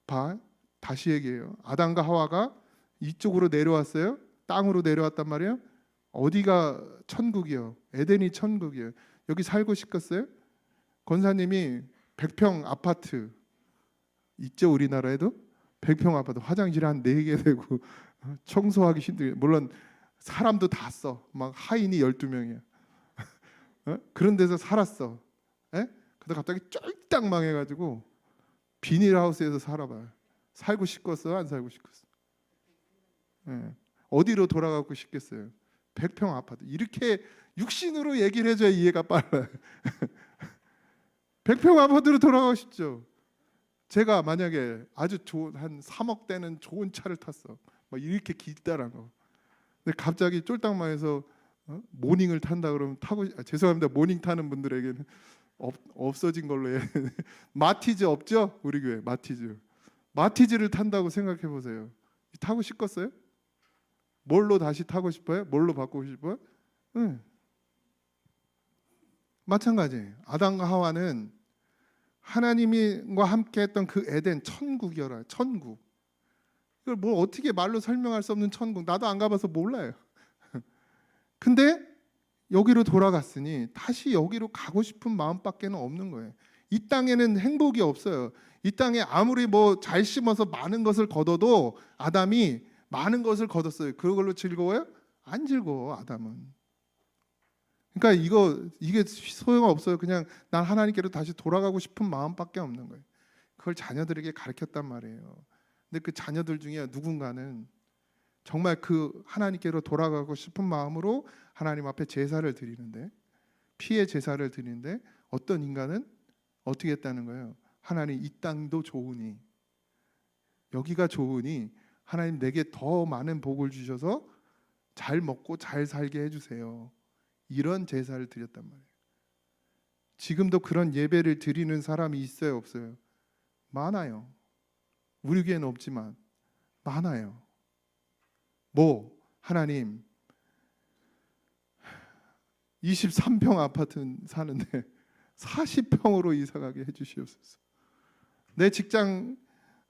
Speaker 3: 거예요. 다시 얘기해요. 아담과 하와가 이쪽으로 내려왔어요. 땅으로 내려왔단 말이에요. 어디가 천국이요? 에덴이 천국이에요. 여기 살고 싶겠어요? 권사님이 100평 아파트 있죠? 우리나라에도 100평 아파트 화장실 한 4개 되고 청소하기 힘들게. 물론 사람도 다 써. 막 하인이 12명이야. 그런 데서 살았어. 근데 갑자기 쫄딱 망해가지고 비닐하우스에서 살아봐요. 살고 싶겠어요? 안 살고 싶겠어요? 어디로 돌아가고 싶겠어요? 100평 아파트. 이렇게 육신으로 얘기를 해줘야 이해가 빨라요. 100평 아파트로 돌아가고 싶죠. 제가 만약에 아주 좋은 한 3억 되는 좋은 차를 탔어. 막 이렇게 길다란 거. 근데 갑자기 쫄딱망해서 모닝을 탄다 그러면 죄송합니다. 모닝 타는 분들에게는 없어진 걸로 해. 마티즈 없죠? 우리 교회 마티즈를 탄다고 생각해 보세요. 타고 싶겠어요? 뭘로 다시 타고 싶어요? 뭘로 바꾸고 싶어요? 마찬가지예요. 아담과 하와는 하나님과 함께했던 그 에덴 천국이어라. 천국. 이걸 뭐 어떻게 말로 설명할 수 없는 천국. 나도 안 가봐서 몰라요. 근데 여기로 돌아갔으니 다시 여기로 가고 싶은 마음밖에는 없는 거예요. 이 땅에는 행복이 없어요. 이 땅에 아무리 뭐 잘 심어서 많은 것을 거둬도 아담이 많은 것을 거뒀어요. 그걸로 즐거워요? 안 즐거워 아담은. 그러니까 이게 소용없어요. 그냥 난 하나님께로 다시 돌아가고 싶은 마음밖에 없는 거예요. 그걸 자녀들에게 가르쳤단 말이에요. 근데 그 자녀들 중에 누군가는 정말 그 하나님께로 돌아가고 싶은 마음으로 하나님 앞에 제사를 드리는데, 피의 제사를 드리는데 어떤 인간은 어떻게 했다는 거예요? 하나님 이 땅도 좋으니, 여기가 좋으니 하나님 내게 더 많은 복을 주셔서 잘 먹고 잘 살게 해주세요. 이런 제사를 드렸단 말이에요. 지금도 그런 예배를 드리는 사람이 있어요, 없어요? 많아요. 우리 교회는 없지만 많아요. 뭐 하나님 23평 아파트 사는데 40평으로 이사가게 해주시옵소서. 내 직장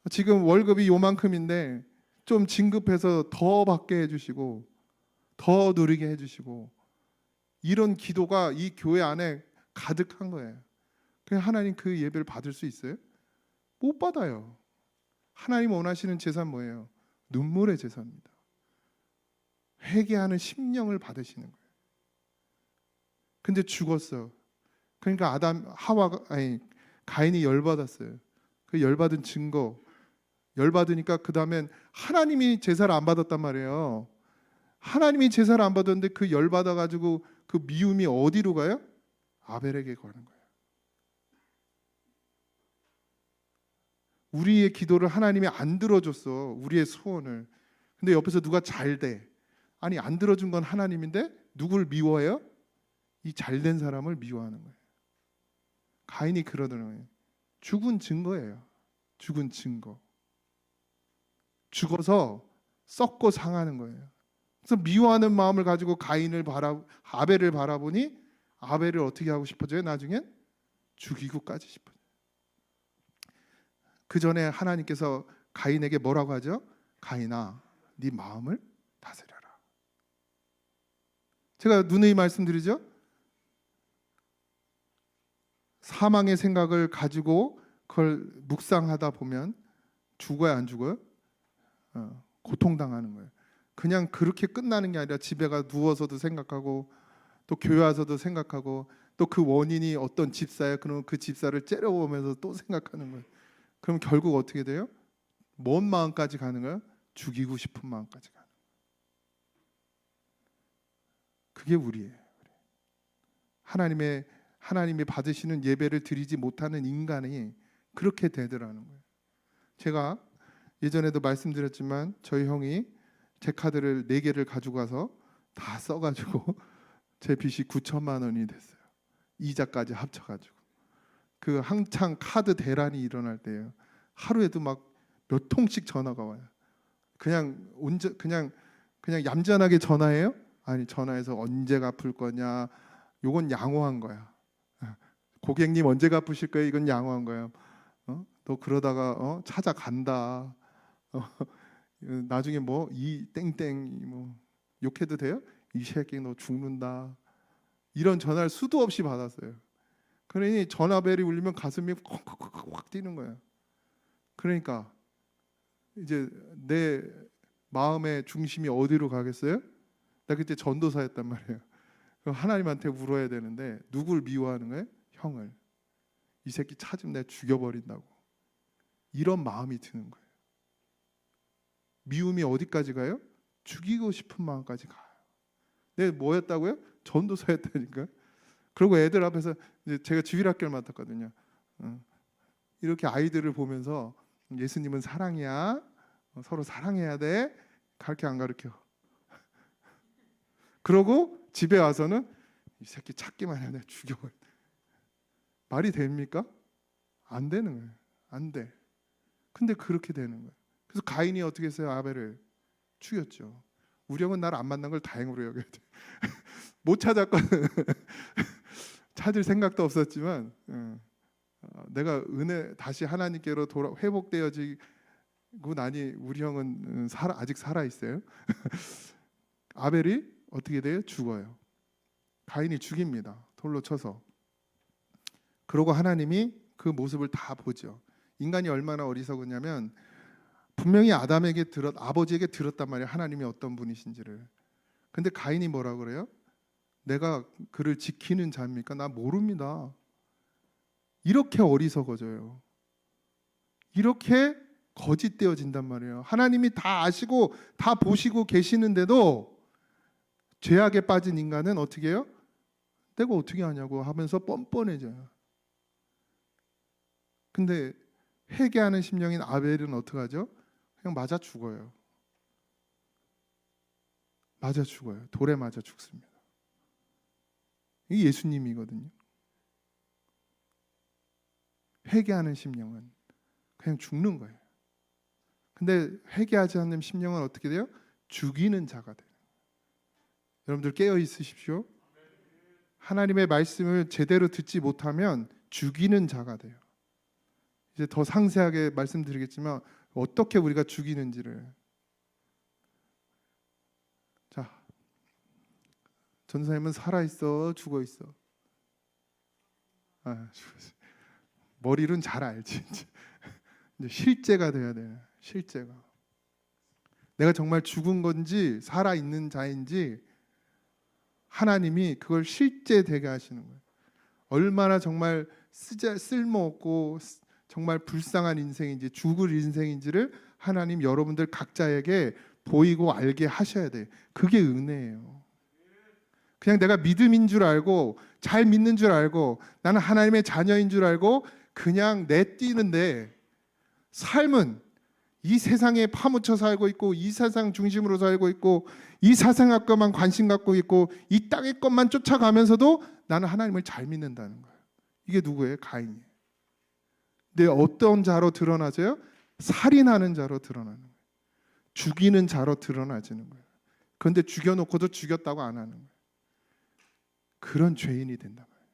Speaker 3: 지금 월급이 요만큼인데 좀 진급해서 더 받게 해주시고 더 누리게 해주시고, 이런 기도가 이 교회 안에 가득한 거예요. 그냥 하나님 그 예배를 받을 수 있어요? 못 받아요. 하나님 원하시는 제사는 뭐예요? 눈물의 제사입니다. 회개하는 심령을 받으시는 거예요. 근데 죽었어요. 그러니까 가인이 열받았어요. 그 열받은 증거, 열받으니까 그 다음엔 하나님이 제사를 안 받았단 말이에요. 하나님이 제사를 안 받았는데 그 열받아가지고 그 미움이 어디로 가요? 아벨에게 가는 거예요. 우리의 기도를 하나님이 안 들어줬어. 우리의 소원을. 근데 옆에서 누가 잘 돼. 아니 안 들어준 건 하나님인데 누굴 미워해요? 이 잘된 사람을 미워하는 거예요. 가인이 그러더라고요. 죽은 증거예요. 죽은 증거. 죽어서 썩고 상하는 거예요. 그래서 미워하는 마음을 가지고 아벨을 바라보니 아벨을 어떻게 하고 싶어져요? 나중엔 죽이고까지 싶어져요. 그 전에 하나님께서 가인에게 뭐라고 하죠? 가인아, 네 마음을 다스려라. 제가 누누이 말씀드리죠. 사망의 생각을 가지고 그걸 묵상하다 보면 죽어야 안 죽어요? 고통당하는 거예요. 그냥 그렇게 끝나는 게 아니라 집에 가 누워서도 생각하고 또 교회 와서도 생각하고 또 그 원인이 어떤 집사야. 그러면 그 집사를 째려보면서 또 생각하는 거예요. 그럼 결국 어떻게 돼요? 뭔 마음까지 가는 거예요? 죽이고 싶은 마음까지 가는 거예요. 그게 우리예요. 하나님이 받으시는 예배를 드리지 못하는 인간이 그렇게 되더라는 거예요. 제가 예전에도 말씀드렸지만 저희 형이 제 카드를 4개를 가지고 가서 다 써가지고 제 빚이 9천만 원이 됐어요. 이자까지 합쳐가지고. 그 한창 카드 대란이 일어날 때예요. 하루에도 막 몇 통씩 전화가 와요. 그냥 얌전하게 전화해요? 아니 전화해서 언제 갚을 거냐. 요건 양호한 거야. 고객님 언제 갚으실 거예요? 이건 양호한 거야. 너 그러다가 찾아간다. 나중에 뭐 이 땡땡 뭐 욕해도 돼요? 이 새끼 너 죽는다. 이런 전화를 수도 없이 받았어요. 그러니 전화벨이 울리면 가슴이 확 뛰는 거예요. 그러니까 이제 내 마음의 중심이 어디로 가겠어요? 나 그때 전도사였단 말이에요. 그럼 하나님한테 울어야 되는데 누굴 미워하는 거예요? 형을. 이 새끼 찾으면 내가 죽여버린다고. 이런 마음이 드는 거예요. 미움이 어디까지 가요? 죽이고 싶은 마음까지 가요. 내가 뭐였다고요? 전도사였다니까. 그리고 애들 앞에서 이제 제가 주일학교를 맡았거든요. 이렇게 아이들을 보면서 예수님은 사랑이야. 서로 사랑해야 돼. 가르쳐 안 가르쳐. 그러고 집에 와서는 이 새끼 찾기만 해야 돼. 죽여버려. 말이 됩니까? 안 되는 거예요. 안 돼. 근데 그렇게 되는 거예요. 그래서 가인이 어떻게 했어요? 아벨을 죽였죠. 우리 형은 나를 안 만난 걸 다행으로 여겨야 돼. 못 찾았거든. 찾을 생각도 없었지만 내가 은혜 다시 하나님께로 회복되어지고 나니 우리 형은 아직 살아 있어요. 아벨이 어떻게 돼요? 죽어요. 가인이 죽입니다. 돌로 쳐서. 그러고 하나님이 그 모습을 다 보죠. 인간이 얼마나 어리석었냐면 분명히 아버지에게 들었단 말이에요. 하나님이 어떤 분이신지를. 근데 가인이 뭐라 그래요? 내가 그를 지키는 자입니까? 나 모릅니다. 이렇게 어리석어져요. 이렇게 거짓되어진단 말이에요. 하나님이 다 아시고 다 보시고 계시는데도 죄악에 빠진 인간은 어떻게 해요? 내가 어떻게 하냐고 하면서 뻔뻔해져요. 근데 회개하는 심령인 아벨은 어떻게 하죠? 그냥 맞아 죽어요. 맞아 죽어요. 돌에 맞아 죽습니다. 이게 예수님이거든요. 회개하는 심령은 그냥 죽는 거예요. 근데 회개하지 않는 심령은 어떻게 돼요? 죽이는 자가 돼요. 여러분들 깨어 있으십시오. 하나님의 말씀을 제대로 듣지 못하면 죽이는 자가 돼요. 이제 더 상세하게 말씀드리겠지만 어떻게 우리가 죽이는지를. 자, 전사님은 살아 있어, 죽어 있어? 죽었어. 머리로는 잘 알지. 이제 실제가 돼야 돼요. 실제가. 내가 정말 죽은 건지 살아 있는 자인지 하나님이 그걸 실제 되게 하시는 거예요. 얼마나 정말 쓸모없고 정말 불쌍한 인생인지 죽을 인생인지를 하나님 여러분들 각자에게 보이고 알게 하셔야 돼요. 그게 은혜예요. 그냥 내가 믿음인 줄 알고 잘 믿는 줄 알고 나는 하나님의 자녀인 줄 알고 그냥 내뛰는데, 삶은 이 세상에 파묻혀 살고 있고 이 세상 중심으로 살고 있고 이 세상 것만 관심 갖고 있고 이 땅의 것만 쫓아가면서도 나는 하나님을 잘 믿는다는 거예요. 이게 누구예요? 가인이에요. 근데 어떤 자로 드러나져요? 살인하는 자로 드러나는 거예요. 죽이는 자로 드러나지는 거예요. 그런데 죽여놓고도 죽였다고 안 하는 거예요. 그런 죄인이 된단 말이에요.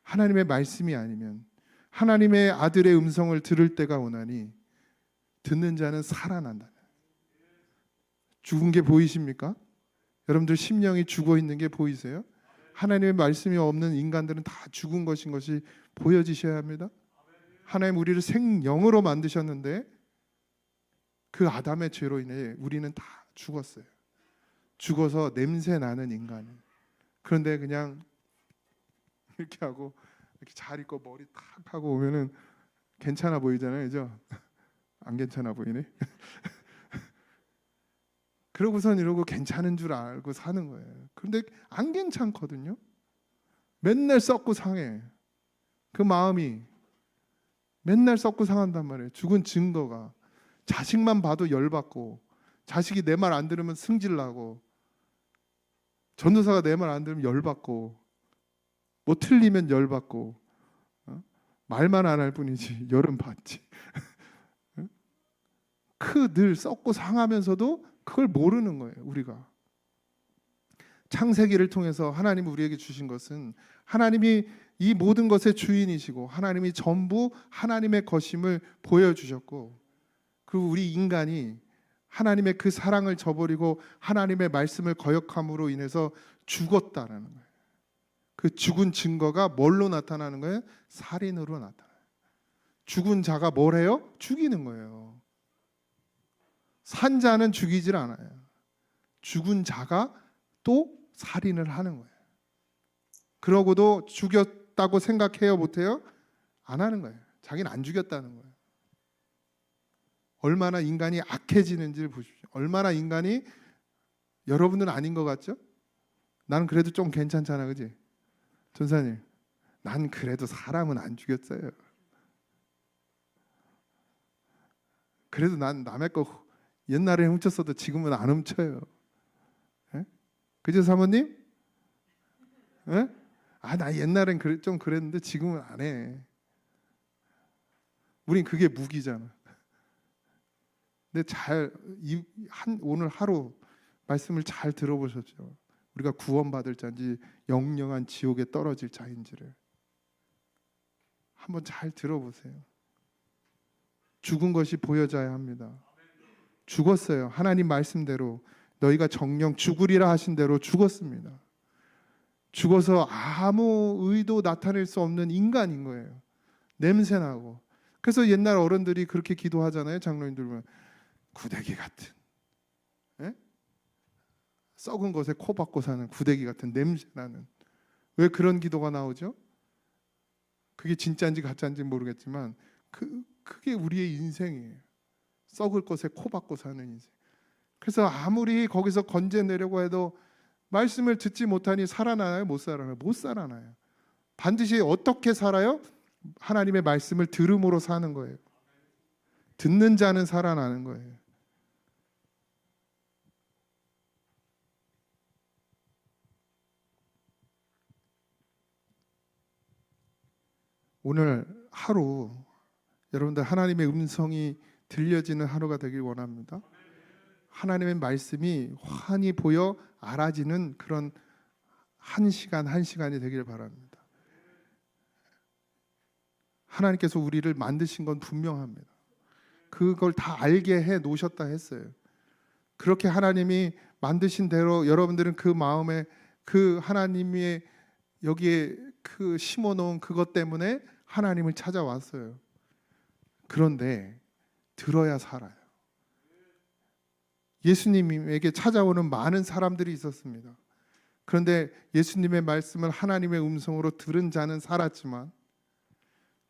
Speaker 3: 하나님의 말씀이 아니면, 하나님의 아들의 음성을 들을 때가 오나니 듣는 자는 살아난다. 죽은 게 보이십니까? 여러분들 심령이 죽어 있는 게 보이세요? 하나님의 말씀이 없는 인간들은 다 죽은 것인 것이 보여지셔야 합니다. 하나님 우리를 생영으로 만드셨는데 그 아담의 죄로 인해 우리는 다 죽었어요. 죽어서 냄새 나는 인간을. 그런데 그냥 이렇게 하고 이렇게 잘 입고 머리 탁 하고 오면은 괜찮아 보이잖아요, 그죠? 안 괜찮아 보이네. 그러고선 이러고 괜찮은 줄 알고 사는 거예요. 그런데 안 괜찮거든요. 맨날 썩고 상해. 그 마음이 맨날 썩고 상한단 말이에요. 죽은 증거가. 자식만 봐도 열받고, 자식이 내 말 안 들으면 승질나고, 전도사가 내 말 안 들으면 열받고, 뭐 틀리면 열받고, 말만 안 할 뿐이지 열은 받지. 늘 썩고 상하면서도 그걸 모르는 거예요. 우리가 창세기를 통해서 하나님이 우리에게 주신 것은 하나님이 이 모든 것의 주인이시고 하나님이 전부 하나님의 것임을 보여주셨고, 그리고 우리 인간이 하나님의 그 사랑을 저버리고 하나님의 말씀을 거역함으로 인해서 죽었다라는 거예요. 그 죽은 증거가 뭘로 나타나는 거예요? 살인으로 나타나요. 죽은 자가 뭘 해요? 죽이는 거예요. 산 자는 죽이질 않아요. 죽은 자가 또 살인을 하는 거예요. 그러고도 죽였다고 생각해요? 못해요? 안 하는 거예요. 자기는 안 죽였다는 거예요. 얼마나 인간이 악해지는지를 보십시오. 얼마나 인간이, 여러분은 아닌 것 같죠? 나는 그래도 좀 괜찮잖아, 그지? 전사님, 난 그래도 사람은 안 죽였어요. 그래도 난 남의 거 옛날에 훔쳤어도 지금은 안 훔쳐요. 에? 그죠, 사모님? 에? 나 옛날엔 좀 그랬는데 지금은 안 해. 우린 그게 무기잖아. 근데 오늘 하루 말씀을 잘 들어보셨죠? 우리가 구원받을 자인지 영영한 지옥에 떨어질 자인지를 한번 잘 들어보세요. 죽은 것이 보여져야 합니다. 죽었어요. 하나님 말씀대로 너희가 정령 죽으리라 하신 대로 죽었습니다. 죽어서 아무 의도 나타낼 수 없는 인간인 거예요. 냄새나고. 그래서 옛날 어른들이 그렇게 기도하잖아요. 장로님들 보면 구데기 같은, 에? 썩은 것에 코 박고 사는 구데기 같은 냄새나는. 왜 그런 기도가 나오죠? 그게 진짜인지 가짜인지 모르겠지만 그게 우리의 인생이에요. 썩을 것에 코 박고 사는 인생. 그래서 아무리 거기서 건져내려고 해도 말씀을 듣지 못하니 살아나나요? 못 살아나요? 못 살아나요. 반드시 어떻게 살아요? 하나님의 말씀을 들음으로 사는 거예요. 듣는 자는 살아나는 거예요. 오늘 하루 여러분들 하나님의 음성이 들려지는 하루가 되길 원합니다. 하나님의 말씀이 환히 보여 알아지는 그런 한 시간이 되길 바랍니다. 하나님께서 우리를 만드신 건 분명합니다. 그걸 다 알게 해 놓으셨다 했어요. 그렇게 하나님이 만드신 대로 여러분들은 그 마음에 그 하나님의 여기에 그 심어놓은 그것 때문에 하나님을 찾아왔어요. 그런데 들어야 살아요. 예수님에게 찾아오는 많은 사람들이 있었습니다. 그런데 예수님의 말씀을 하나님의 음성으로 들은 자는 살았지만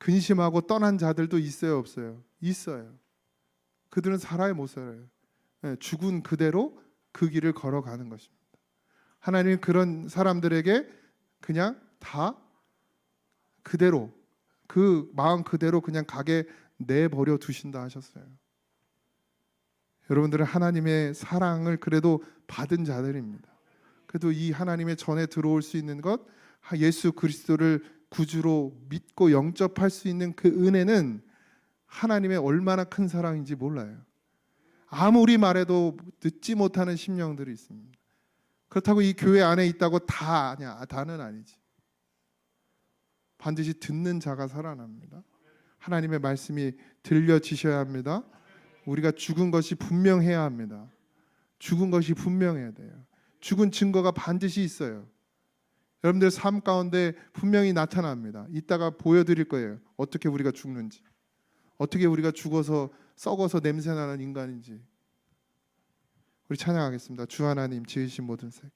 Speaker 3: 근심하고 떠난 자들도 있어요, 없어요? 있어요. 그들은 살아요, 못 살아요? 죽은 그대로 그 길을 걸어가는 것입니다. 하나님은 그런 사람들에게 그냥 다 그대로, 그 마음 그대로 그냥 가게 내버려 두신다 하셨어요. 여러분들은 하나님의 사랑을 그래도 받은 자들입니다. 그래도 이 하나님의 전에 들어올 수 있는 것, 예수 그리스도를 구주로 믿고 영접할 수 있는 그 은혜는 하나님의 얼마나 큰 사랑인지 몰라요. 아무리 말해도 듣지 못하는 심령들이 있습니다. 그렇다고 이 교회 안에 있다고 다 아냐? 다는 아니지. 반드시 듣는 자가 살아납니다. 하나님의 말씀이 들려지셔야 합니다. 우리가 죽은 것이 분명해야 합니다. 죽은 것이 분명해야 돼요. 죽은 증거가 반드시 있어요. 여러분들 삶 가운데 분명히 나타납니다. 이따가 보여드릴 거예요. 어떻게 우리가 죽는지, 어떻게 우리가 죽어서 썩어서 냄새나는 인간인지. 우리 찬양하겠습니다. 주 하나님 지으신 모든 색.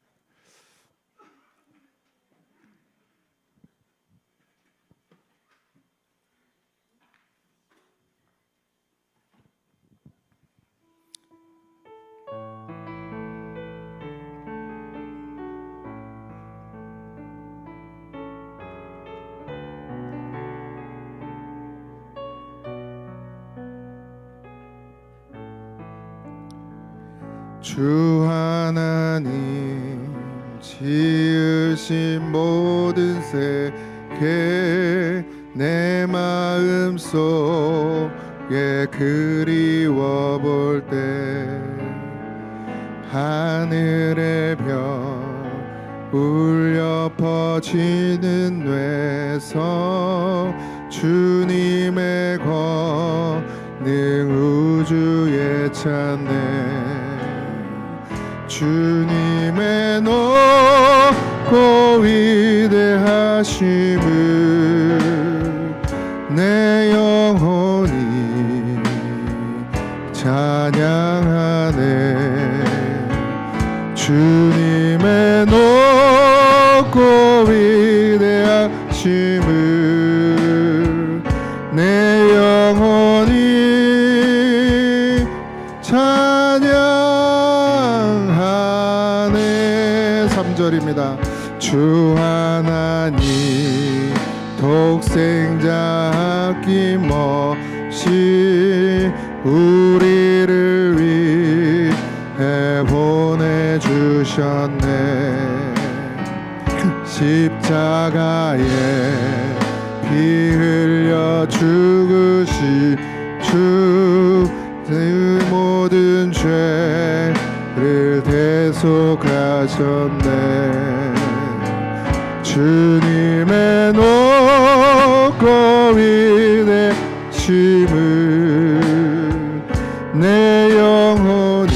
Speaker 3: 주 하나님 지으신 모든 세계 내 마음 속에 그리워 볼 때 하늘의 별 울려 퍼지는 뇌성 주님의 권능 우주에 찾네. 주님의 높고 위대하심을 내 영혼이 찬양하네. 주님의 높고 위대하심을 내 영혼이 찬양하네. 3절입니다. 주 하나님 독생자 아낌없이 우리를 위해 보내주셨네. 십자가에 피 흘려 죽으시 주 모든 죄를 대속하셨네. 주님의 높고 위대하심을 내 영혼이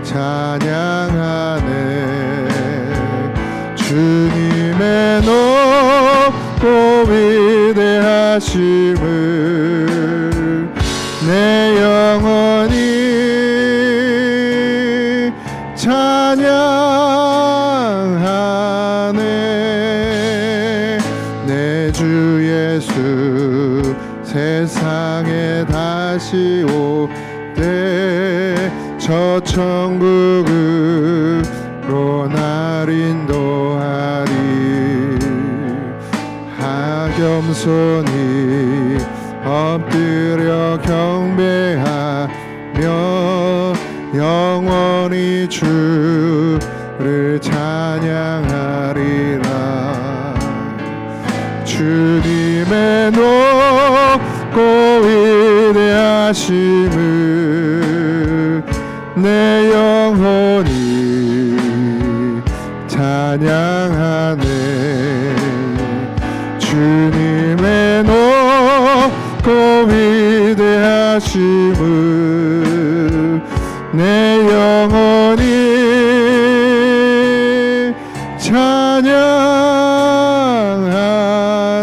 Speaker 3: 찬양하네. 주님의 높고 위대하심을 내 영혼이 찬양하네. 내 주 예수 세상에 다시 올 때 저 천국으로 날 인도하리. 겸손히 엎드려 경배하며 영원히 주를 찬양하리라. 주님의 높고 위대하심을 내 영혼이 찬양하네. 주님의 높고 위대하심을 내 영혼이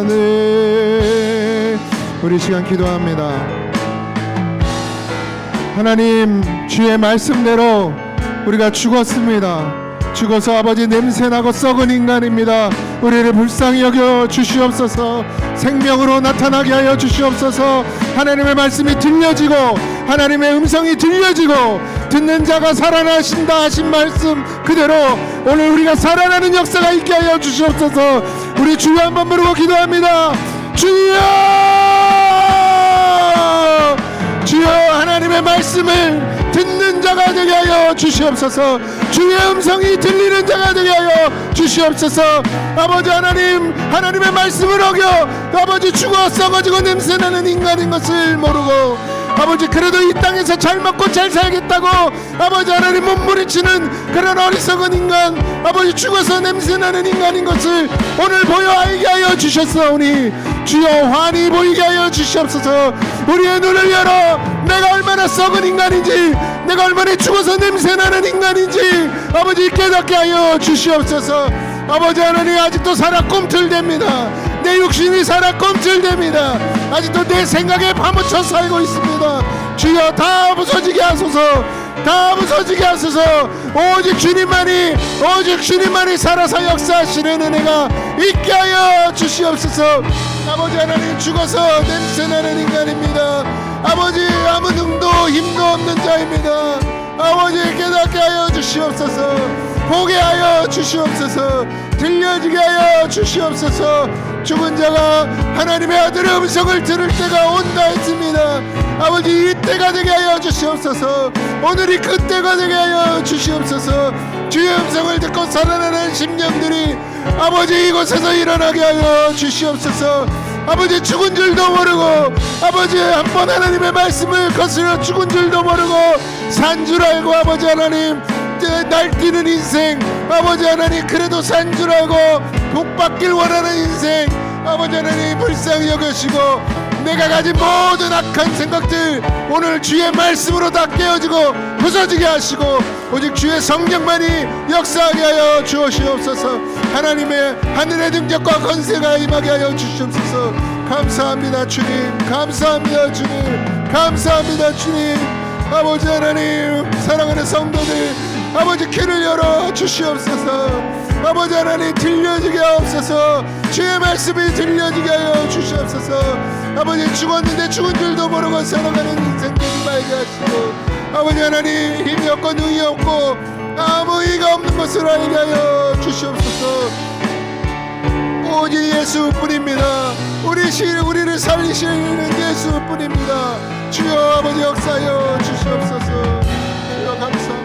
Speaker 3: 찬양하네. 우리 시간 기도합니다. 하나님, 주의 말씀대로 우리가 죽었습니다. 죽어서 아버지 냄새나고 썩은 인간입니다. 우리를 불쌍히 여겨 주시옵소서. 생명으로 나타나게 하여 주시옵소서. 하나님의 말씀이 들려지고 하나님의 음성이 들려지고 듣는 자가 살아나신다 하신 말씀 그대로 오늘 우리가 살아나는 역사가 있게 하여 주시옵소서. 우리 주여 한번 부르고 기도합니다. 주여! 주여, 하나님의 말씀을 듣는 자가 되게 하여 주시옵소서. 주의 음성이 들리는 자가 되게 하여 주시옵소서. 아버지 하나님, 하나님의 말씀을 어겨 아버지 죽어 썩어지고 냄새나는 인간인 것을 모르고 아버지 그래도 이 땅에서 잘 먹고 잘 살겠다고 아버지 하나님 몸부림치는 그런 어리석은 인간, 아버지 죽어서 냄새나는 인간인 것을 오늘 보여 알게 하여 주셨사오니 주여 환히 보이게 하여 주시옵소서. 우리의 눈을 열어 내가 얼마나 썩은 인간인지, 내가 얼마나 죽어서 냄새나는 인간인지 아버지 깨닫게 하여 주시옵소서. 아버지 하나님, 아직도 살아 꿈틀댑니다. 내 육신이 살아 꿈틀댑니다. 아직도 내 생각에 파묻혀 살고 있습니다. 주여 다 부서지게 하소서. 다 부서지게 하소서. 오직 주님만이 살아서 역사하시는 은혜가 있게 하여 주시옵소서. 아버지 하나님, 죽어서 냄새나는 인간입니다. 아버지 아무 능도 힘도 없는 자입니다. 아버지 깨닫게 하여 주시옵소서. 보게 하여 주시옵소서. 들려지게 하여 주시옵소서. 죽은 자가 하나님의 아들의 음성을 들을 때가 온다 했습니다. 아버지 이 때가 되게 하여 주시옵소서. 오늘이 그 때가 되게 하여 주시옵소서. 주의 음성을 듣고 살아나는 심령들이 아버지 이곳에서 일어나게 하여 주시옵소서. 아버지 죽은 줄도 모르고 아버지 한번 하나님의 말씀을 거스려 죽은 줄도 모르고 산 줄 알고 아버지 하나님 날뛰는 인생, 아버지 하나님 그래도 산 줄 알고 복받길 원하는 인생 아버지 하나님 불쌍히 여겨시고 내가 가진 모든 악한 생각들 오늘 주의 말씀으로 다 깨어지고 부서지게 하시고 오직 주의 성령만이 역사하게 하여 주시옵소서. 하나님의 하늘의 능력과 권세가 임하게 하여 주시옵소서. 감사합니다 주님, 감사합니다 주님, 감사합니다 주님. 아버지 하나님, 사랑하는 성도들 아버지 귀를 열어 주시옵소서. 아버지 하나님 들려지게 하옵소서. 주의 말씀이 들려지게 하여 주시옵소서. 아버지 죽었는데 죽은 줄도 모르고 살아가는 인생들이 말게 하시고 아버지 하나님 힘이 없고 능이 없고 아무 의가 없는 것을 알게 하여 주시옵소서. 오직 예수뿐입니다. 우리를 살리시는 예수뿐입니다. 주여 아버지 역사하여 주시옵소서. 주여 감사합니다.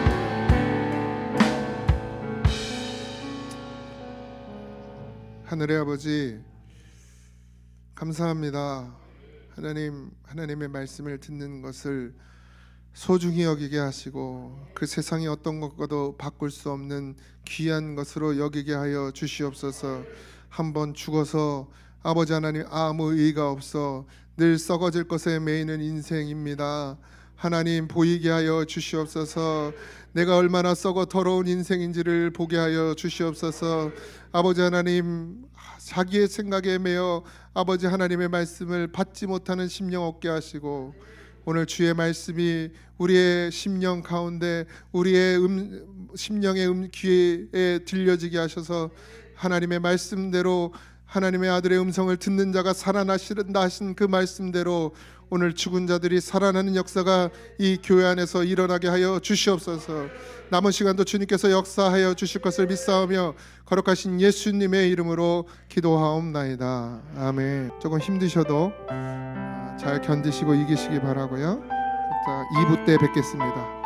Speaker 3: 하늘의 아버지 감사합니다. 하나님의 말씀을 듣는 것을 소중히 여기게 하시고 그 세상의 어떤 것과도 바꿀 수 없는 귀한 것으로 여기게 하여 주시옵소서. 한번 죽어서 아버지 하나님 아무 의의가 없어 늘 썩어질 것에 매이는 인생입니다. 하나님 보이게 하여 주시옵소서. 내가 얼마나 썩어 더러운 인생인지를 보게 하여 주시옵소서. 아버지 하나님 자기의 생각에 매여 아버지 하나님의 말씀을 받지 못하는 심령 얻게 하시고 오늘 주의 말씀이 우리의 심령 가운데 우리의 심령의 귀에 들려지게 하셔서 하나님의 말씀대로 하나님의 아들의 음성을 듣는 자가 살아나신다 하신 그 말씀대로 오늘 죽은 자들이 살아나는 역사가 이 교회 안에서 일어나게 하여 주시옵소서. 남은 시간도 주님께서 역사하여 주실 것을 믿사오며 거룩하신 예수님의 이름으로 기도하옵나이다. 아멘. 조금 힘드셔도 잘 견디시고 이기시기 바라고요. 자, 2부 때 뵙겠습니다.